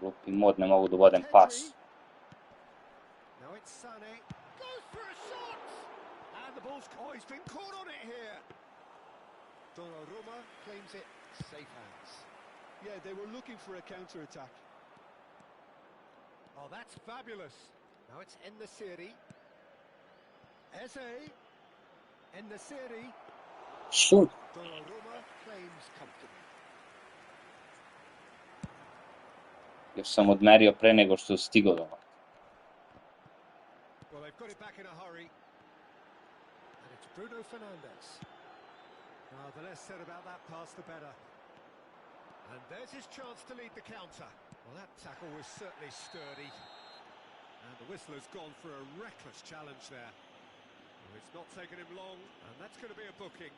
Glupi mod, ne mogu da vodem pas. Now it's Sané. Goes for a shot! And the ball's he's been caught on it here. Donnarumma claims it safe hands. Yeah, they were looking for a counter-attack. Oh, that's fabulous. Now it's En-Nesyri. Eze. En-Nesyri. Shoot. Donnarumma claims comfortably. Još sam odmerio pre nego što stigao do. Well, they've got it back in a hurry. And it's Bruno Fernandes. Well, the less said about that pass, the better. And there's his chance to lead the counter. Well, that tackle was certainly sturdy. And the whistler's gone for a reckless challenge there. Well, it's not taken him long, and that's going to be a booking.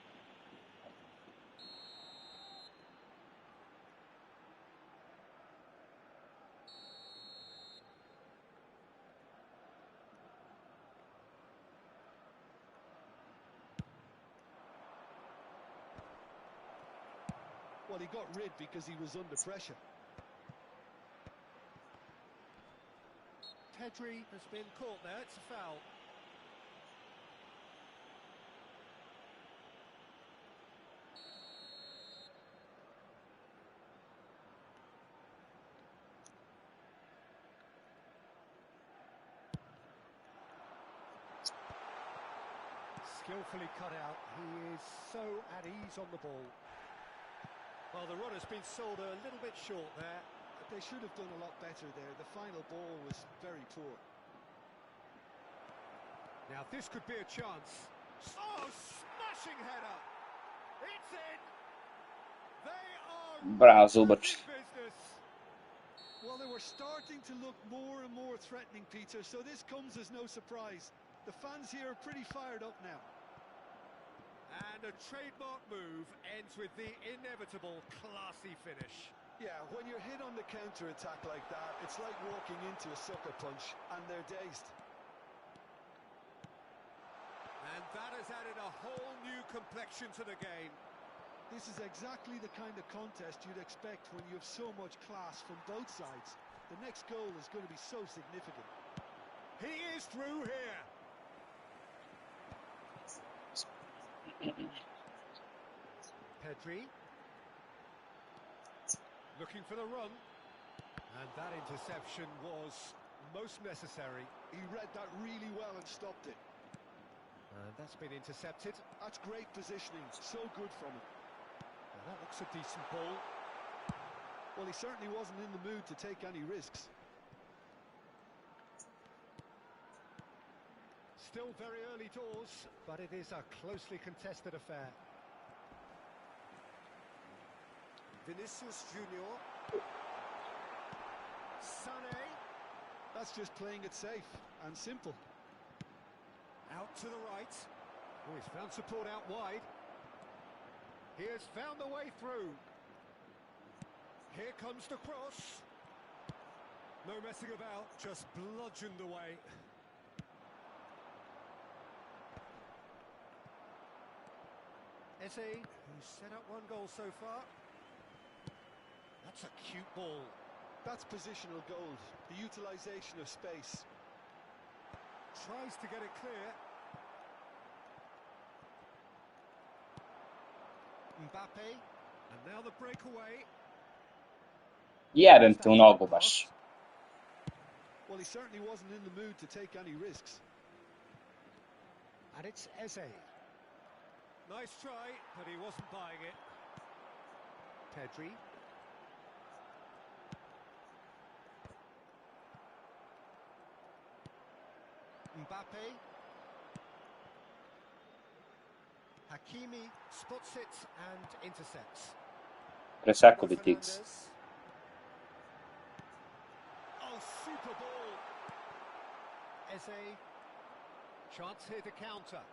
Well, he got rid because he was under pressure. Pedri has been caught there, it's a foul. Skillfully cut out, he is so at ease on the ball. Well, the run has been sold a little bit short there. They should have done a lot better there. The final ball was very poor. Now this could be a chance. Oh, smashing header! It's in! They are Bravo, Zubac. business. Well, they were starting to look more and more threatening, Peter, so this comes as no surprise. The fans here are pretty fired up now. And a trademark move ends with the inevitable classy finish. Yeah, when you're hit on the counter-attack like that, it's like walking into a sucker punch, and they're dazed. And that has added a whole new complexion to the game. This is exactly the kind of contest you'd expect when you have so much class from both sides. The next goal is going to be so significant. He is through here. Pedri. Looking for the run. And that interception was most necessary. He read that really well and stopped it. And that's been intercepted. That's great positioning. So good from him. Now that looks a decent ball. Well, he certainly wasn't in the mood to take any risks. Still very early doors, but it is a closely contested affair. Vinicius Junior. Sané. That's just playing it safe and simple. Out to the right. Oh, he's found support out wide. He has found the way through. Here comes the cross. No messing about, just bludgeoned away. Eze, who's set up one goal so far. That's a cute ball. That's positional gold, the utilisation of space. Tries to get it clear. Mbappe, and now the breakaway. Jebem te u nogu baš. Well, he certainly wasn't in the mood to take any risks. And it's Eze. Nice try, but he wasn't buying it. Pedri. Mbappe. Hakimi spots it and intercepts. Presacco bi Tix. Oh, super ball. Eze. Chance here to counter.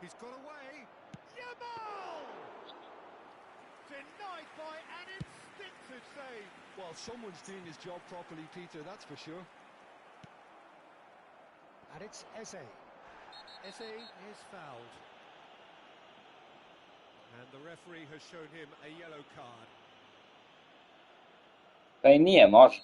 He's got away. Yamal! Denied by an instinctive save. Well, someone's doing his job properly, Peter, that's for sure. And it's Eze. Eze is fouled. And the referee has shown him a yellow card. Pa i nije, može.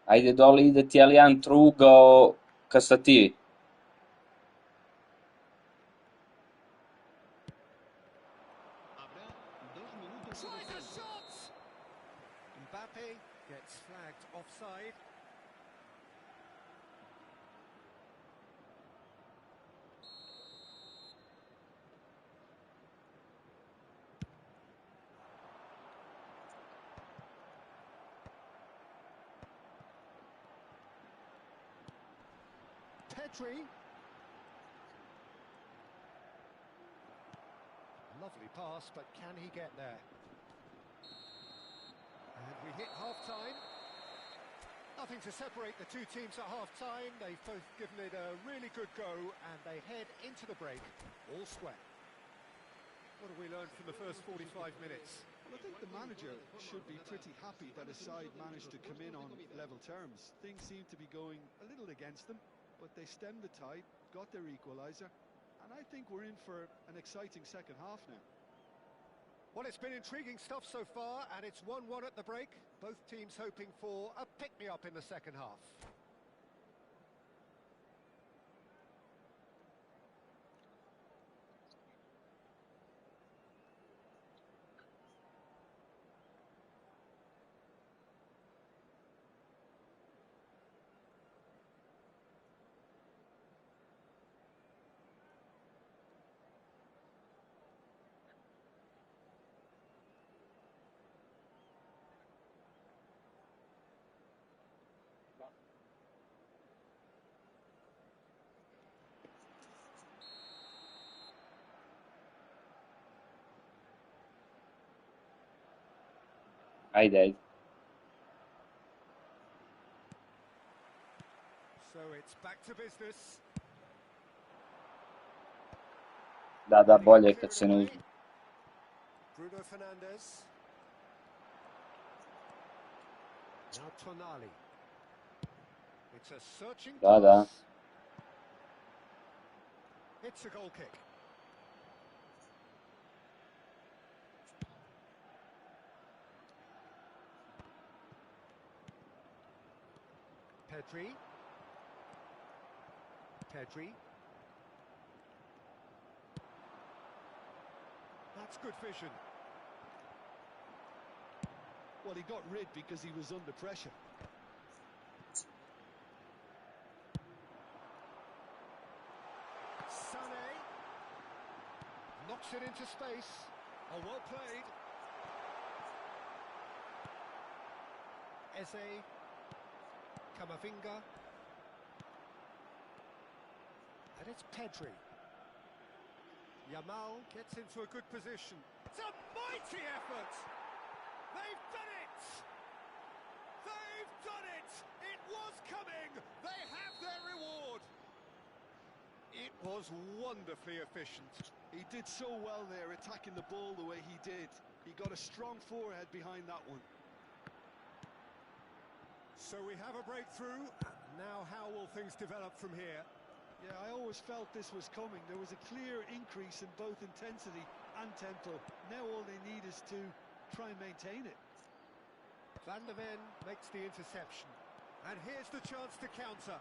Ajde dole ide ti Elijan trugao ka stativi. Tries a shot! Mbappe gets flagged offside. Pedri. Lovely pass, but can he get there? And we hit half-time. Nothing to separate the two teams at half-time. They've both given it a really good go, and they head into the break all square. What have we learned from the first 45 minutes? Well, I think the manager should be pretty happy that his side managed to come in on level terms. Things seem to be going a little against them, but they stemmed the tide, got their equaliser, and I think we're in for an exciting second half now. Well, it's been intriguing stuff so far, and it's 1-1 at the break. Both teams hoping for a pick-me-up in the second half. Ajde, ajde. So it's back to business. Da, bolje kad se ne uzme. Bruno Fernandes. Now Tonali. It's a searching Da. pass. It's a goal kick. Pedri. Pedri. That's good vision. Well, he got rid because he was under pressure. Sané. Knocks it into space. Oh, well played. Eze. Camavinga. And it's Pedri. Yamal gets into a good position. It's a mighty effort! They've done it! They've done it! It was coming! They have their reward! It was wonderfully efficient. He did so well there, attacking the ball the way he did. He got a strong forehead behind that one. So we have a breakthrough. Now how will things develop from here? Yeah, I always felt this was coming. There was a clear increase in both intensity and tempo. Now all they need is to try and maintain it. Van der Ven makes the interception. And here's the chance to counter.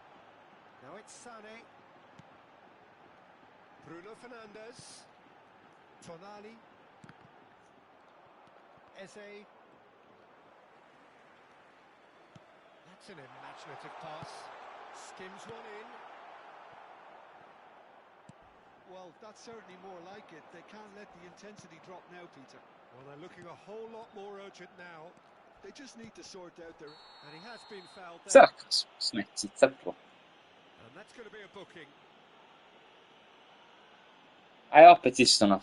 Now it's Sané. Bruno Fernandes. Tonali. Eze. That's an imaginative pass. Skims one in. Well, that's certainly more like it. They can't let the intensity drop now, Peter. Well, they're looking a whole lot more urgent now. They just need to sort out their... And he has been fouled there. Zack, smetti, zappo. And that's going to be a booking. A opet isto no.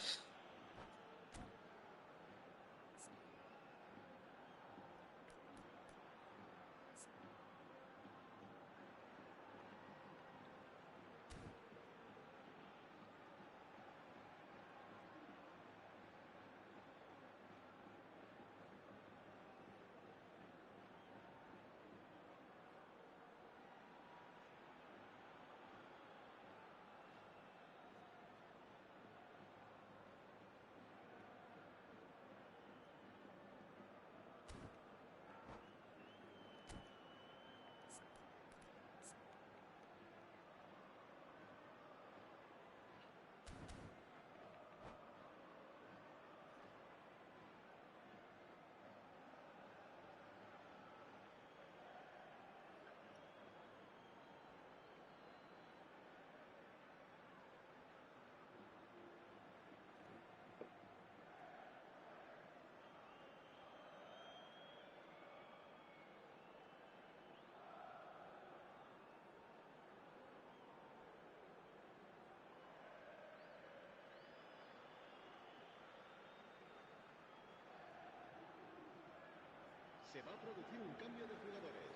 Se va a producir un cambio de jugadores.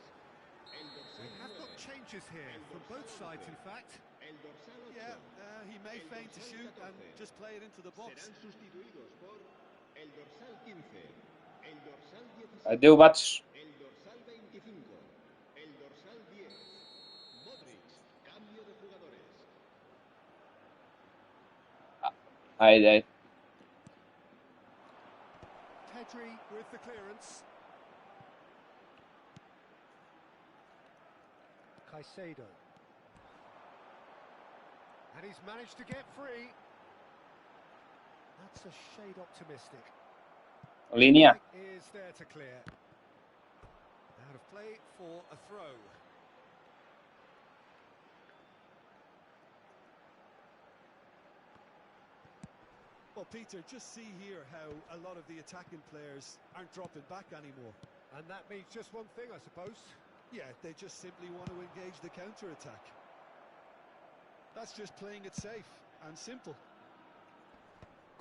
El We dorsal have got 9, changes here from both sides, in fact. el dorsal 8, Yeah, he may feign to shoot and just play it into the box. serán sustituidos por el dorsal 15, el dorsal 16, Adeu, Batos. el dorsal 25, el dorsal 10. Modric, cambio de jugadores. Haydi, haydi. Pedri with the clearance. Caicedo. And he's managed to get free. That's a shade optimistic. Linea. Is there to clear. Out of play for a throw. Well, Peter, just see here how a lot of the attacking players aren't dropping back anymore. And that means just one thing, I suppose. Yeah, they just simply want to engage the counter-attack. That's just playing it safe and simple.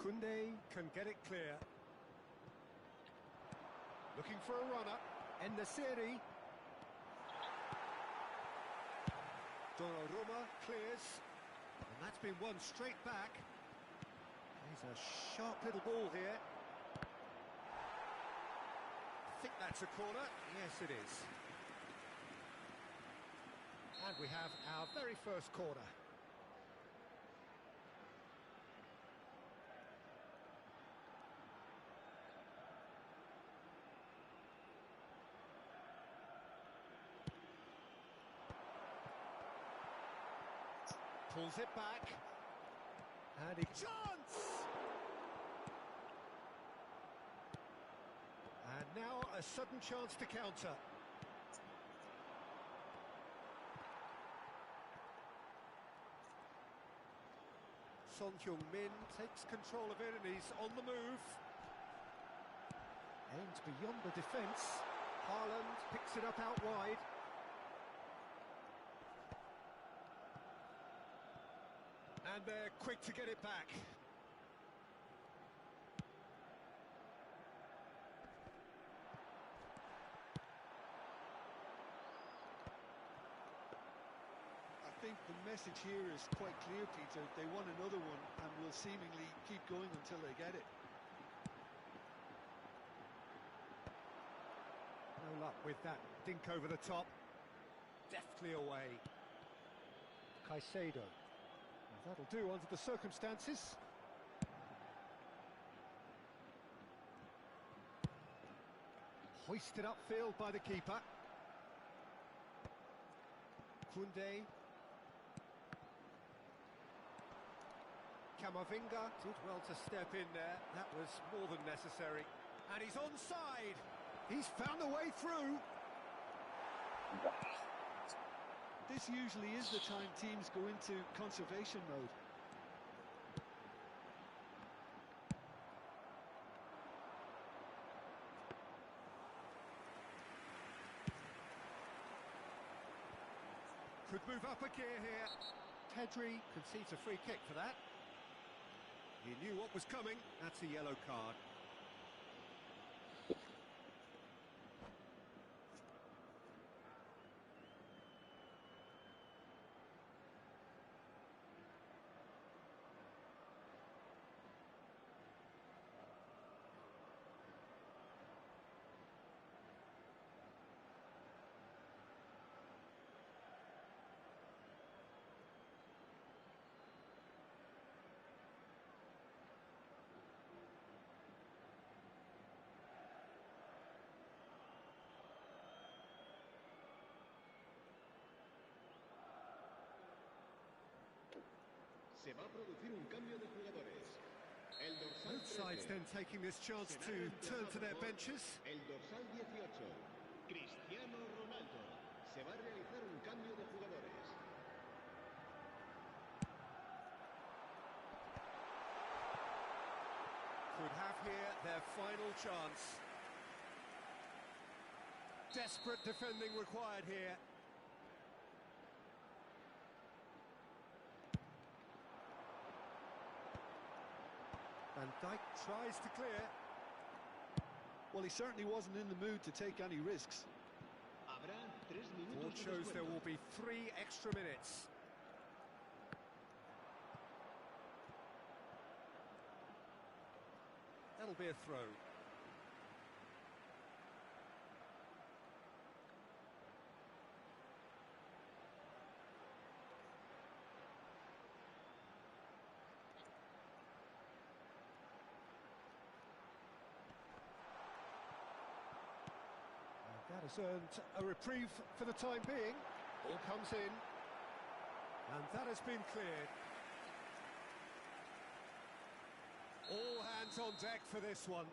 Koundé can get it clear. Looking for a runner. En-Nesyri. Donnarumma clears. And that's been won straight back. He's a sharp little ball here. I think that's a corner. Yes, it is. And we have our very first corner. Pulls it back. And a chance! And now a sudden chance to counter. Son Heung-min takes control of it and he's on the move. Aimed beyond the defence. Haaland picks it up out wide. And they're quick to get it back. I think the message here is quite clear, Peter. They want another one and will seemingly keep going until they get it. No luck with that dink over the top. Deftly away. Caicedo. That'll do under the circumstances. Hoisted upfield by the keeper. Koundé. Camavinga did well to step in there. That was more than necessary. And he's onside. He's found a way through. This usually is the time teams go into conservation mode. Could move up a gear here. Pedri concedes a free kick for that. He knew what was coming. That's a yellow card. Se va a producir un cambio de jugadores. El dorsal Both sides 13 then taking this chance to turn to their benches. El dorsal 18, Cristiano Ronaldo. Se va a realizar un cambio de jugadores. Could have here their final chance. Desperate defending required here. Van Dijk tries to clear. Well, he certainly wasn't in the mood to take any risks. Habrá 3 minutos Board de shows there descuento. will be 3 extra minutes. That'll be a throw. That has earned a reprieve for the time being. Ball comes in. And that has been cleared. All hands on deck for this one.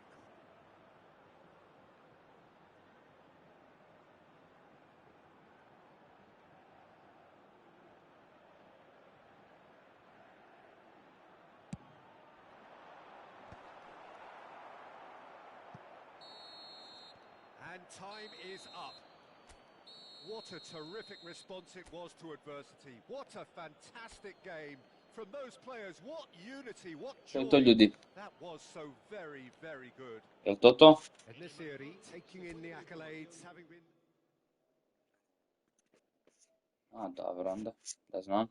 And time is up. What a terrific response it was to adversity. What a fantastic game from those players. What unity, what Jel joy. to ljudi? That was so very, very good. Jel to to? And Nesiri taking in the accolades, having been... A, dobro onda. Da znam.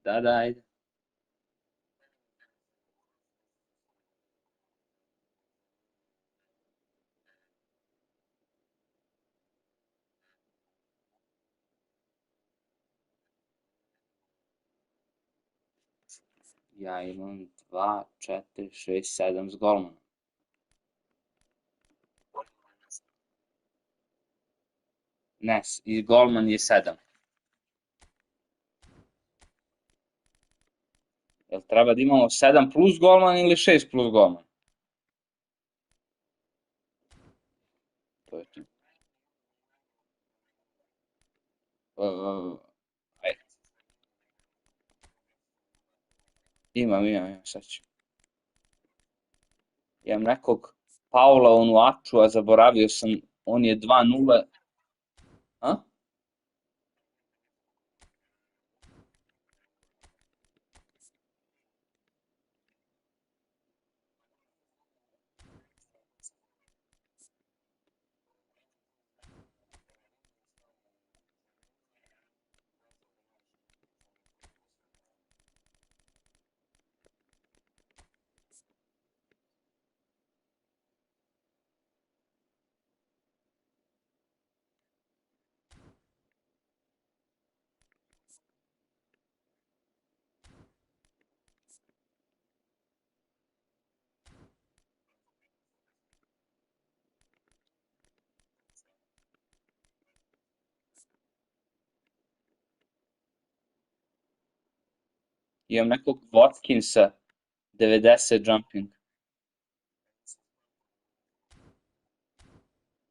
Ajde. Da, ajde. Ja imam 2, 4, 6, 7 s golmanom. Ne, i golman je 7. Jel treba da imamo 7 plus golman ili 6 plus golman? To je to. Ajde. Imam, sad ću. Imam nekog Paula Onuachu, a zaboravio sam, on je 2-0. A? Imam nekog Watkinsa, 90 jumping.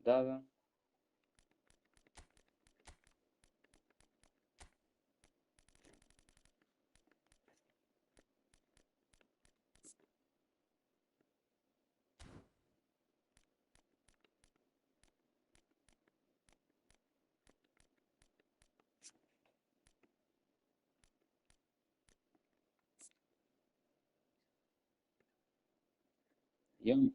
Da. Imam,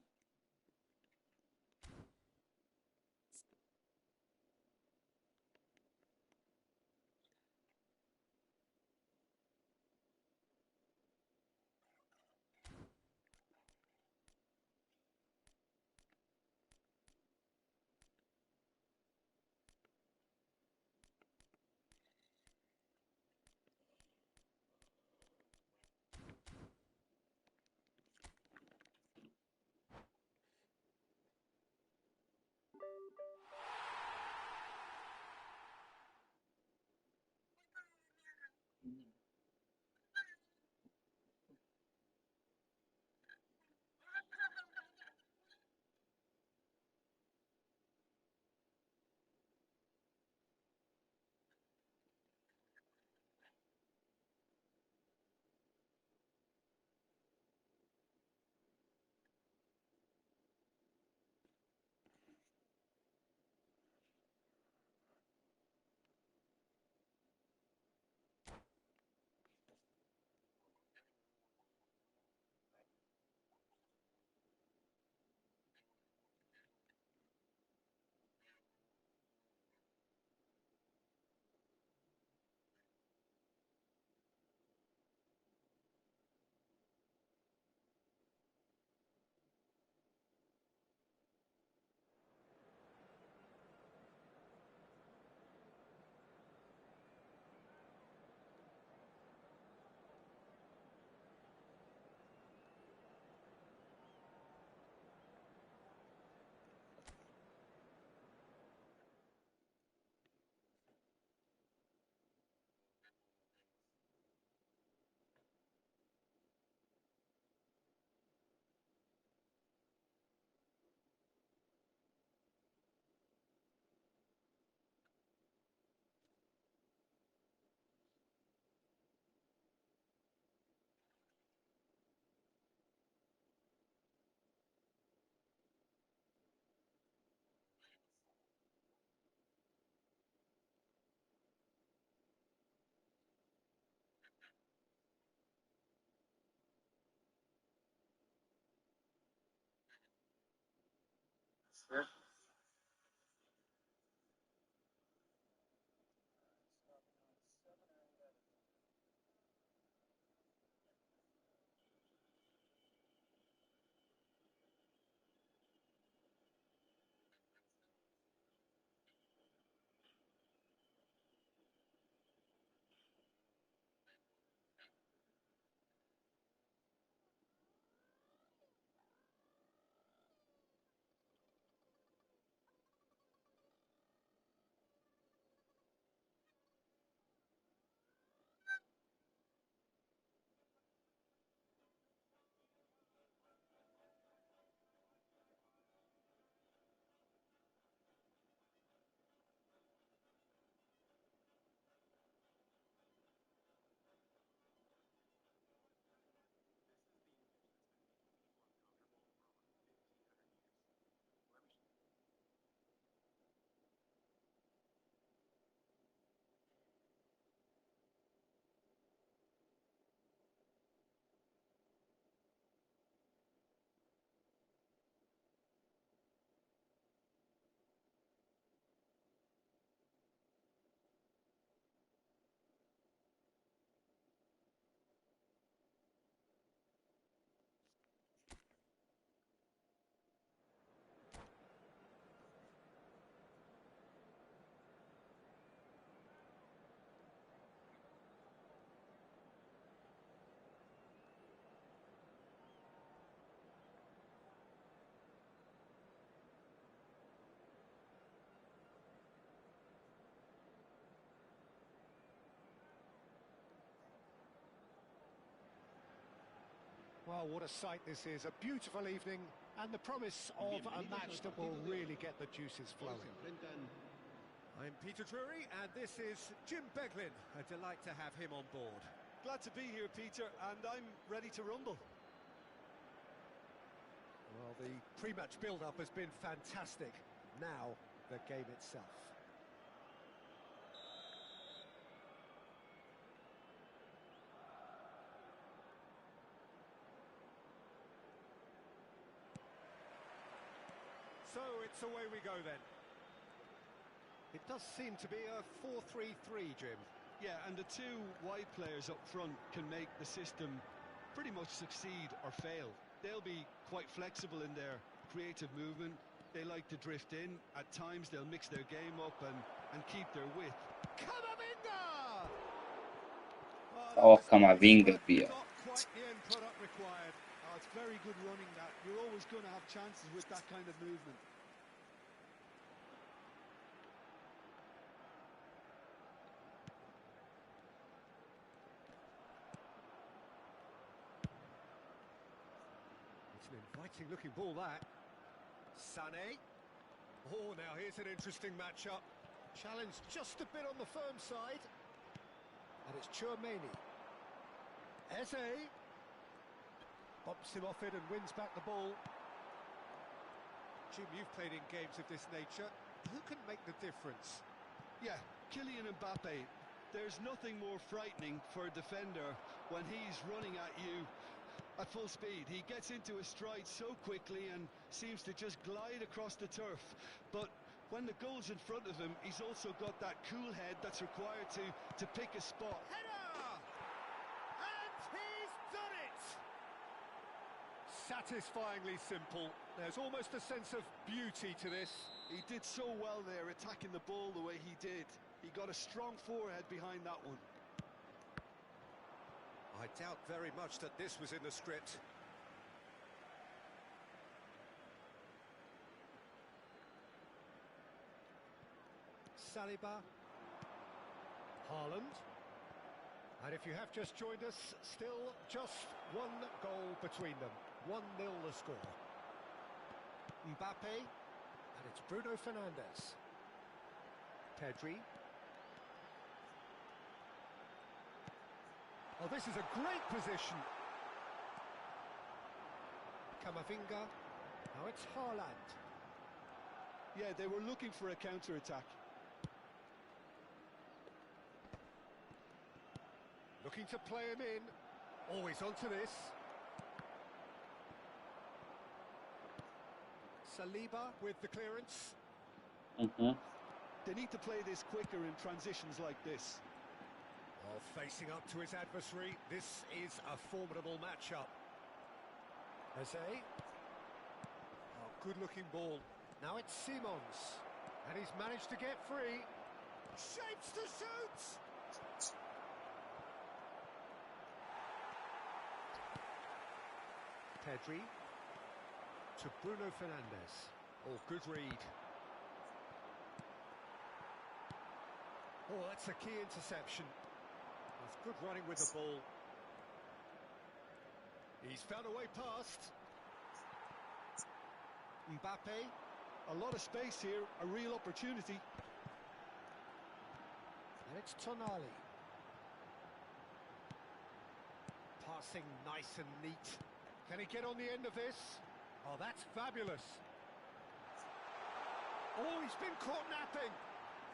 Well, what a sight this is. A beautiful evening and the promise of a match that will really get the juices flowing. I'm Peter Drury, and this is Jim Beglin. A delight to have him on board. Glad to be here, Peter, and I'm ready to rumble. Well, the pre-match build-up has been fantastic. Now, the game itself. So it's away we go then. It does seem to be a 4-3-3, Jim. Yeah, and the two wide players up front can make the system pretty much succeed or fail. They'll be quite flexible in their creative movement. They like to drift in. At times they'll mix their game up and keep their width. Camavinga! Oh, Camavinga bija. Not quite the end product required. Oh, it's very good running that. You're always going to have chances with that kind of movement. It's an inviting looking ball, that. Sané. Oh, now here's an interesting matchup. Challenge just a bit on the firm side. And it's Tchouaméni. Eze. Bumps him off it and wins back the ball. Jim, you've played in games of this nature. Who can make the difference? Yeah, Kylian Mbappe. There's nothing more frightening for a defender when he's running at you at full speed. He gets into a stride so quickly and seems to just glide across the turf. But when the goal's in front of him, he's also got that cool head that's required to pick a spot. Header! And he's done it! Satisfyingly simple. There's almost a sense of beauty to this. He did so well there, attacking the ball the way he did. He got a strong forehead behind that one. I doubt very much that this was in the script. Saliba. Haaland. And if you have just joined us, still just one goal between them. 1-0 the score. Mbappe. And it's Bruno Fernandes. Pedri. Oh, this is a great position. Camavinga. Now it's Haaland. Yeah, they were looking for a counter-attack. Looking to play him in. Always onto this. Saliba with the clearance. They need to play this quicker in transitions like this. Well, facing up to his adversary, this is a formidable matchup. Eze. Oh, good-looking ball. Now it's Simons. And he's managed to get free. Shapes to shoot! Pedri. To Bruno Fernandes. Oh, good read. Oh, that's a key interception. It's good running with the ball. He's found a way past. Mbappe. A lot of space here, a real opportunity. And it's Tonali. Passing nice and neat. Can he get on the end of this? Oh, that's fabulous. Oh, he's been caught napping.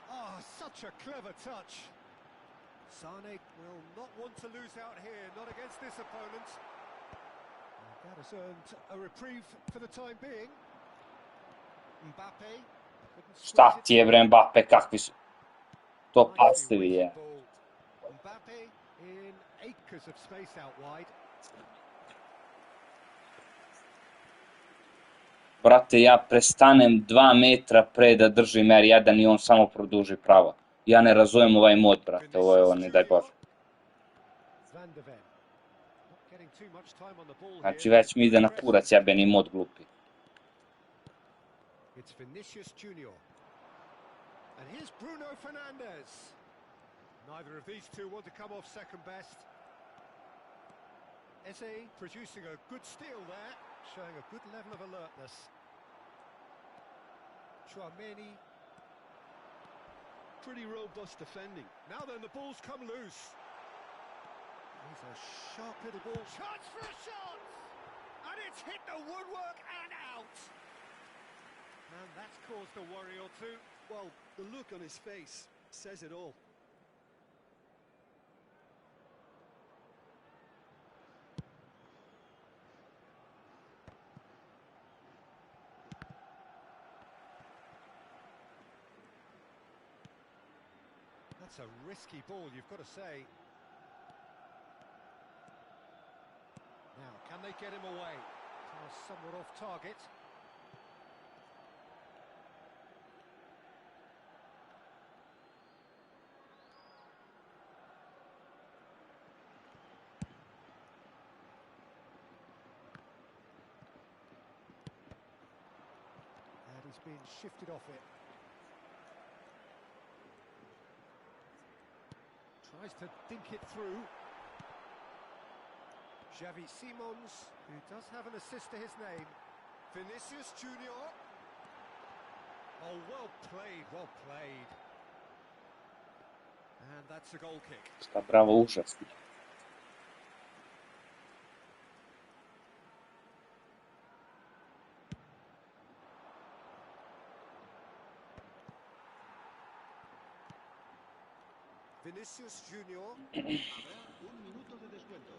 Oh, such a clever touch. Sané will not want to lose out here, not against this opponent. And that has earned a reprieve for the time being. Mbappe. Šta ti je bre Mbappe, kakvi su to pasovi je. Mbappe in acres of space out wide. Brate, ja prestanem 2 metra pre da držim R1 i on samo produži pravo. Ja ne razumem ovaj mod, brate, ovo je ovo, ne daj Bože. Znači već mi ide na kurac jebeni mod glupi. It's Vinicius Junior. And here's Bruno Fernandes. Neither of these two want to come off second best. Eze producing a good steal there, showing a good level of alertness. Chouameni. Pretty robust defending. Now then, the ball's come loose. He's a sharp little ball. Chance for a shot! And it's hit the woodwork and out. And that's caused a worry or two. Well, the look on his face says it all. That's a risky ball, you've got to say. Now, can they get him away? Somewhat off target. And he's been shifted off it. Tries to dink it through. Xavi Simons, who does have an assist to his name. Vinicius Junior. Oh, well played, well played. And that's a goal kick. Sta bravo užasno. Vinicius Junior. Habrá un minuto de descuento.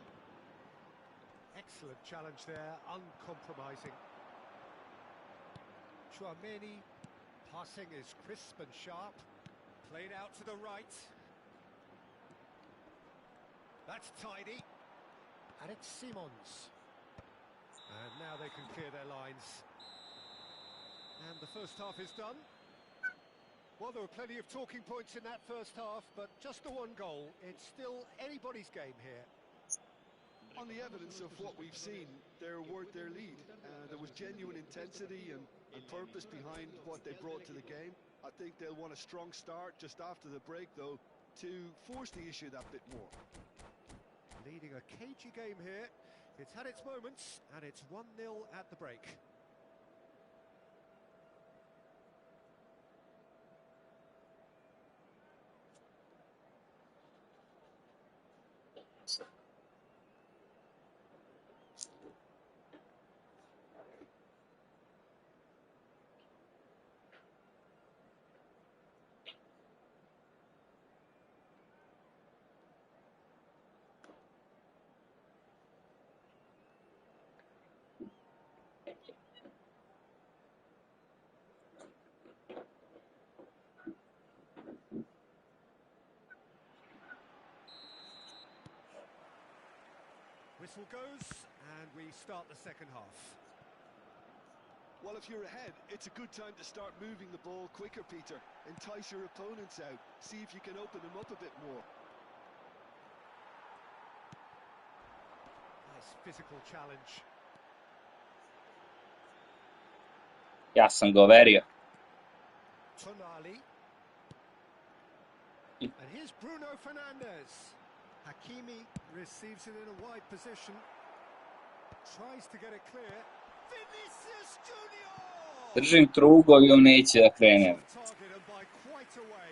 Excellent challenge there, uncompromising. Chouameni, passing is crisp and sharp. Played out to the right. That's tidy. And it's Simons. And now they can clear their lines. And the first half is done. Well, there were plenty of talking points in that first half, but just the one goal. It's still anybody's game here. On the evidence of what we've seen, they're worth their lead. There was genuine intensity and purpose behind what they brought to the game. I think they'll want a strong start just after the break, though, to force the issue that bit more. Leading a cagey game here. It's had its moments, and it's 1-0 at the break. Whistle goes, and we start the second half. Well, if you're ahead, it's a good time to start moving the ball quicker, Peter. Entice your opponents out. See if you can open them up a bit more. Nice physical challenge. Ja sam ga overio. Tonali. And here's Bruno Fernandes. Hakimi receives it in a wide position. Tries to get it clear. Vinicius Junior! Držim trugo i on neće da krene. Off target and by quite a way.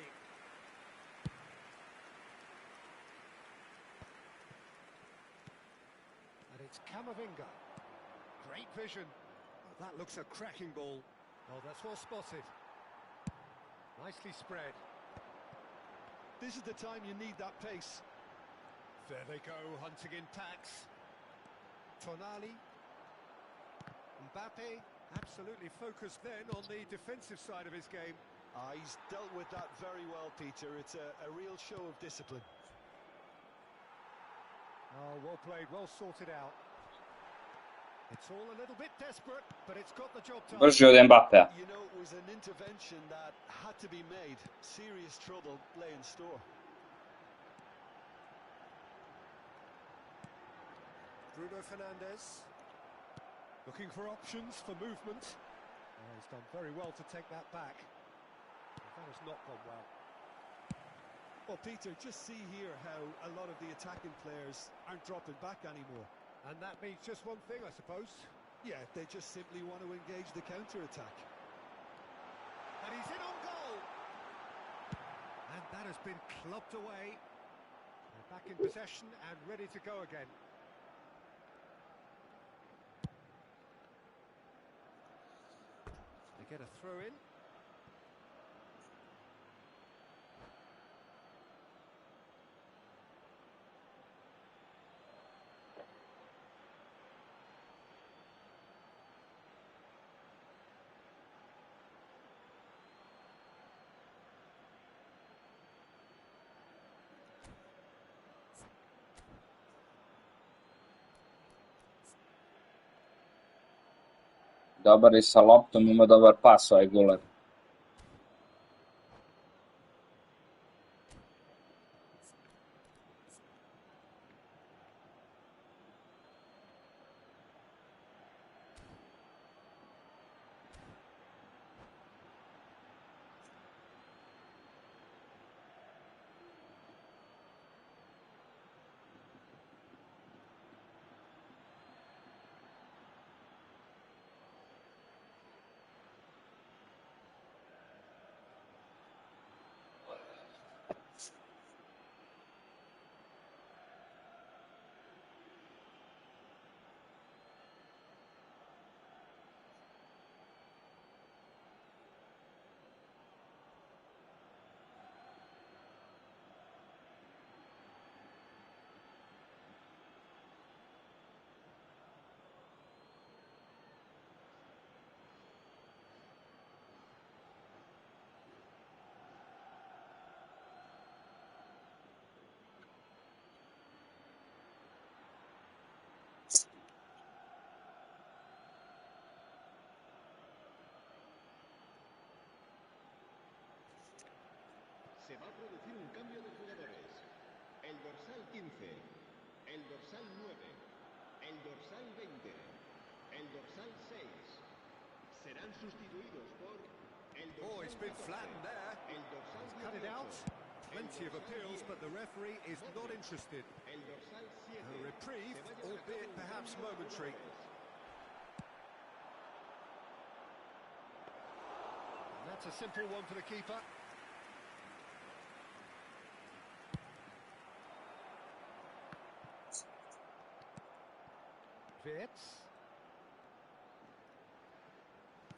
And it's Camavinga. Great vision. Oh, that looks a cracking ball. Oh, that's well spotted. Nicely spread. This is the time you need that pace. There they go, hunting in packs. Tonali. Mbappe, absolutely focused then on the defensive side of his game. He's dealt with that very well, Peter. It's a real show of discipline. Oh, well played, well sorted out. It's all a little bit desperate, but it's got the job done. Brži od Mbappea. You know, it was an intervention that had to be made. Serious trouble lay in store. Bruno Fernandes. Looking for options for movement. Oh, he's done very well to take that back. That has not gone well. Well, Peter, just see here how a lot of the attacking players aren't dropping back anymore. And that means just one thing, I suppose. Yeah, they just simply want to engage the counter-attack. And he's in on goal. And that has been clubbed away. They're back in possession and ready to go again. They get a throw in. Dobar je sa loptom, ima dobar pas ovaj Guler. Se va a producir un cambio de jugadores. El dorsal 15, el dorsal 9, el dorsal 20, el dorsal 6. Serán sustituidos por el dorsal Oh, it's been 14, flattened there. el dorsal Cut it 18, out. Plenty of appeals, but the referee is not interested. el dorsal 7. A reprieve, Se va a llevar a cabo albeit un perhaps cambio de momentary. jugadores. And that's a simple one for the keeper. Wirtz.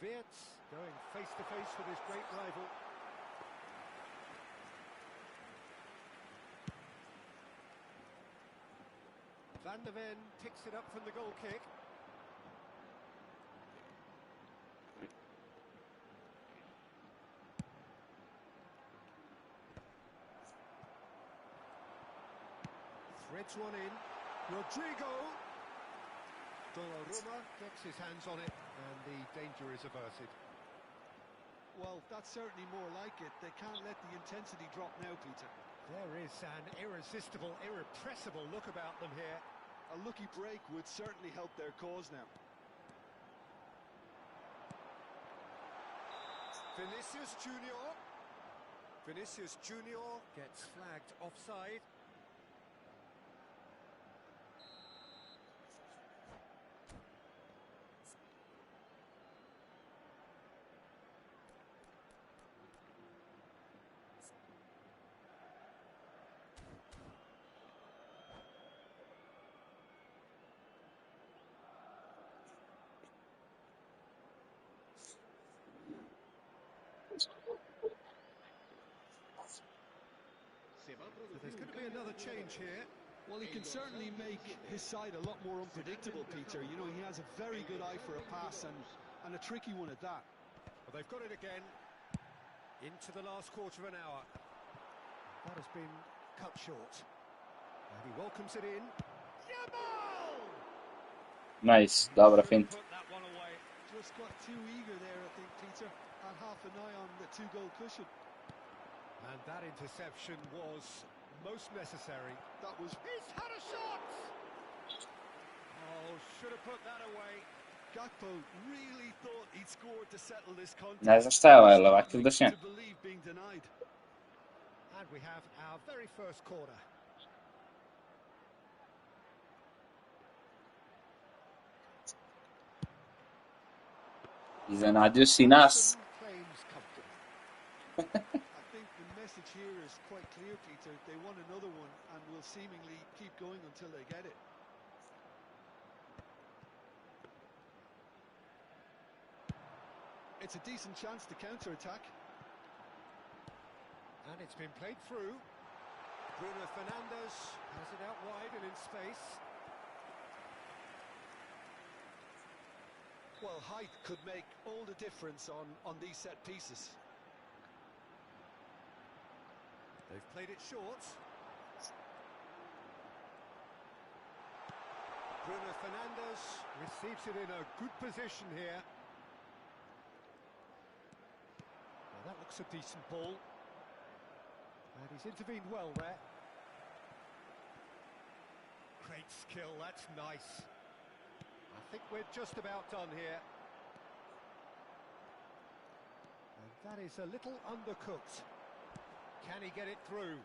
Wirtz going face to face with his great rival. Van der Ven picks it up from the goal kick. Threads one in. Rodrigo. Donnarumma gets his hands on it, and the danger is averted. Well, that's certainly more like it. They can't let the intensity drop now, Peter. There is an irresistible, irrepressible look about them here. A lucky break would certainly help their cause now. Vinicius Junior. Vinicius Junior gets flagged offside. Se va a So producir there's un going to be cambio another de change jugadores. here. Well, he can certainly make his side a lot more unpredictable, Peter. You know, he has a very good eye for a pass and a tricky one at that. Well, they've got it again. Into the last quarter of an hour. That has been cut short. And he welcomes it in. Yamal! Nice, dobra Couldn't finta. put that one away. Just got too eager there, I think, Peter. Had half an eye on the two-goal cushion. And that interception was most necessary. That was... He's had a shot! Oh, should have put that away. Gakpo really thought he'd scored to settle this contest. Ne znam šta je ovaj, jel ovakvi udašnja? To believe being denied. And we have our very first corner. Iznenadio si nas. Claims comfortably. I think the message here is quite clear, Peter. They want another one and will seemingly keep going until they get it. It's a decent chance to counter-attack. And it's been played through. Bruno Fernandes has it out wide and in space. Well, height could make all the difference on these set pieces. They've played it short. Bruno Fernandes receives it in a good position here. Well, that looks a decent ball. And he's intervened well there. Great skill, that's nice. I think we're just about done here. And that is a little undercooked. Can he get it through?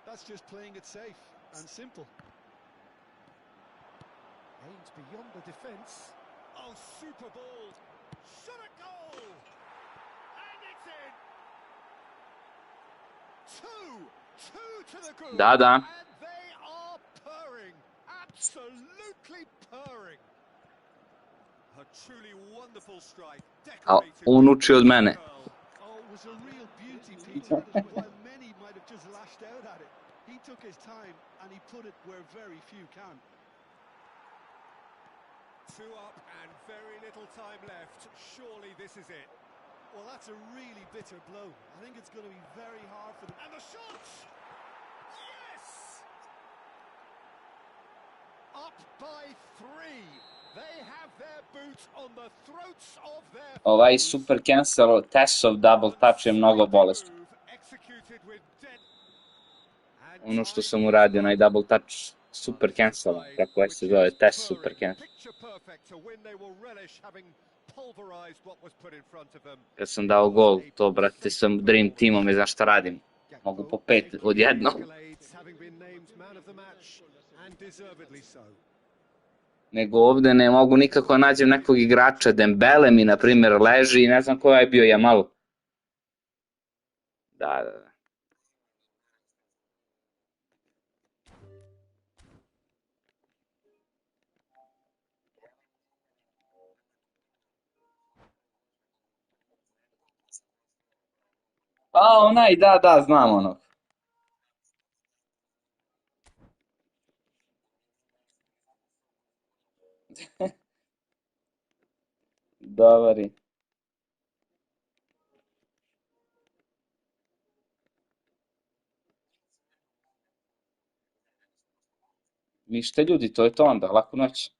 That's just playing it safe and simple. Aims beyond the defence. Oh, super ball. Shot a goal! And it's in! Two to the group. Da, da. And they are purring. Absolutely purring. A truly wonderful strike. A Decorated on with uči od mene. pearl. Oh, it was a real beauty, Peter. While many might have just lashed out at it, he took his time and he put it where very few can. Two up and very little time left. Surely this is it. Well, that's a really bitter blow. I think it's going to be very hard for them. And the shot! Yes! Up by 3. They have their boot on the throats of their Ovaj foes. super cancel Tessov double touch je mnogo bolestan. Executed with dead. Ono što sam uradio, onaj double touch super cancel, kako se zove, test super cancel. Picture perfect to win they will relish having pulverized what was put in front of them. Kad sam dao gol, to brate sa Dream Teamom i znaš šta radim. Mogu po 5 odjednom. Having been named man of the match and deservedly so. Nego ovde ne mogu nikako nađem nekog igrača. Dembele mi, na primjer, leži i ne znam ko je bio Jamal. Da. A, onaj, da, znam onog. Dobar je. Ništa ljudi, to je to onda, laku noć.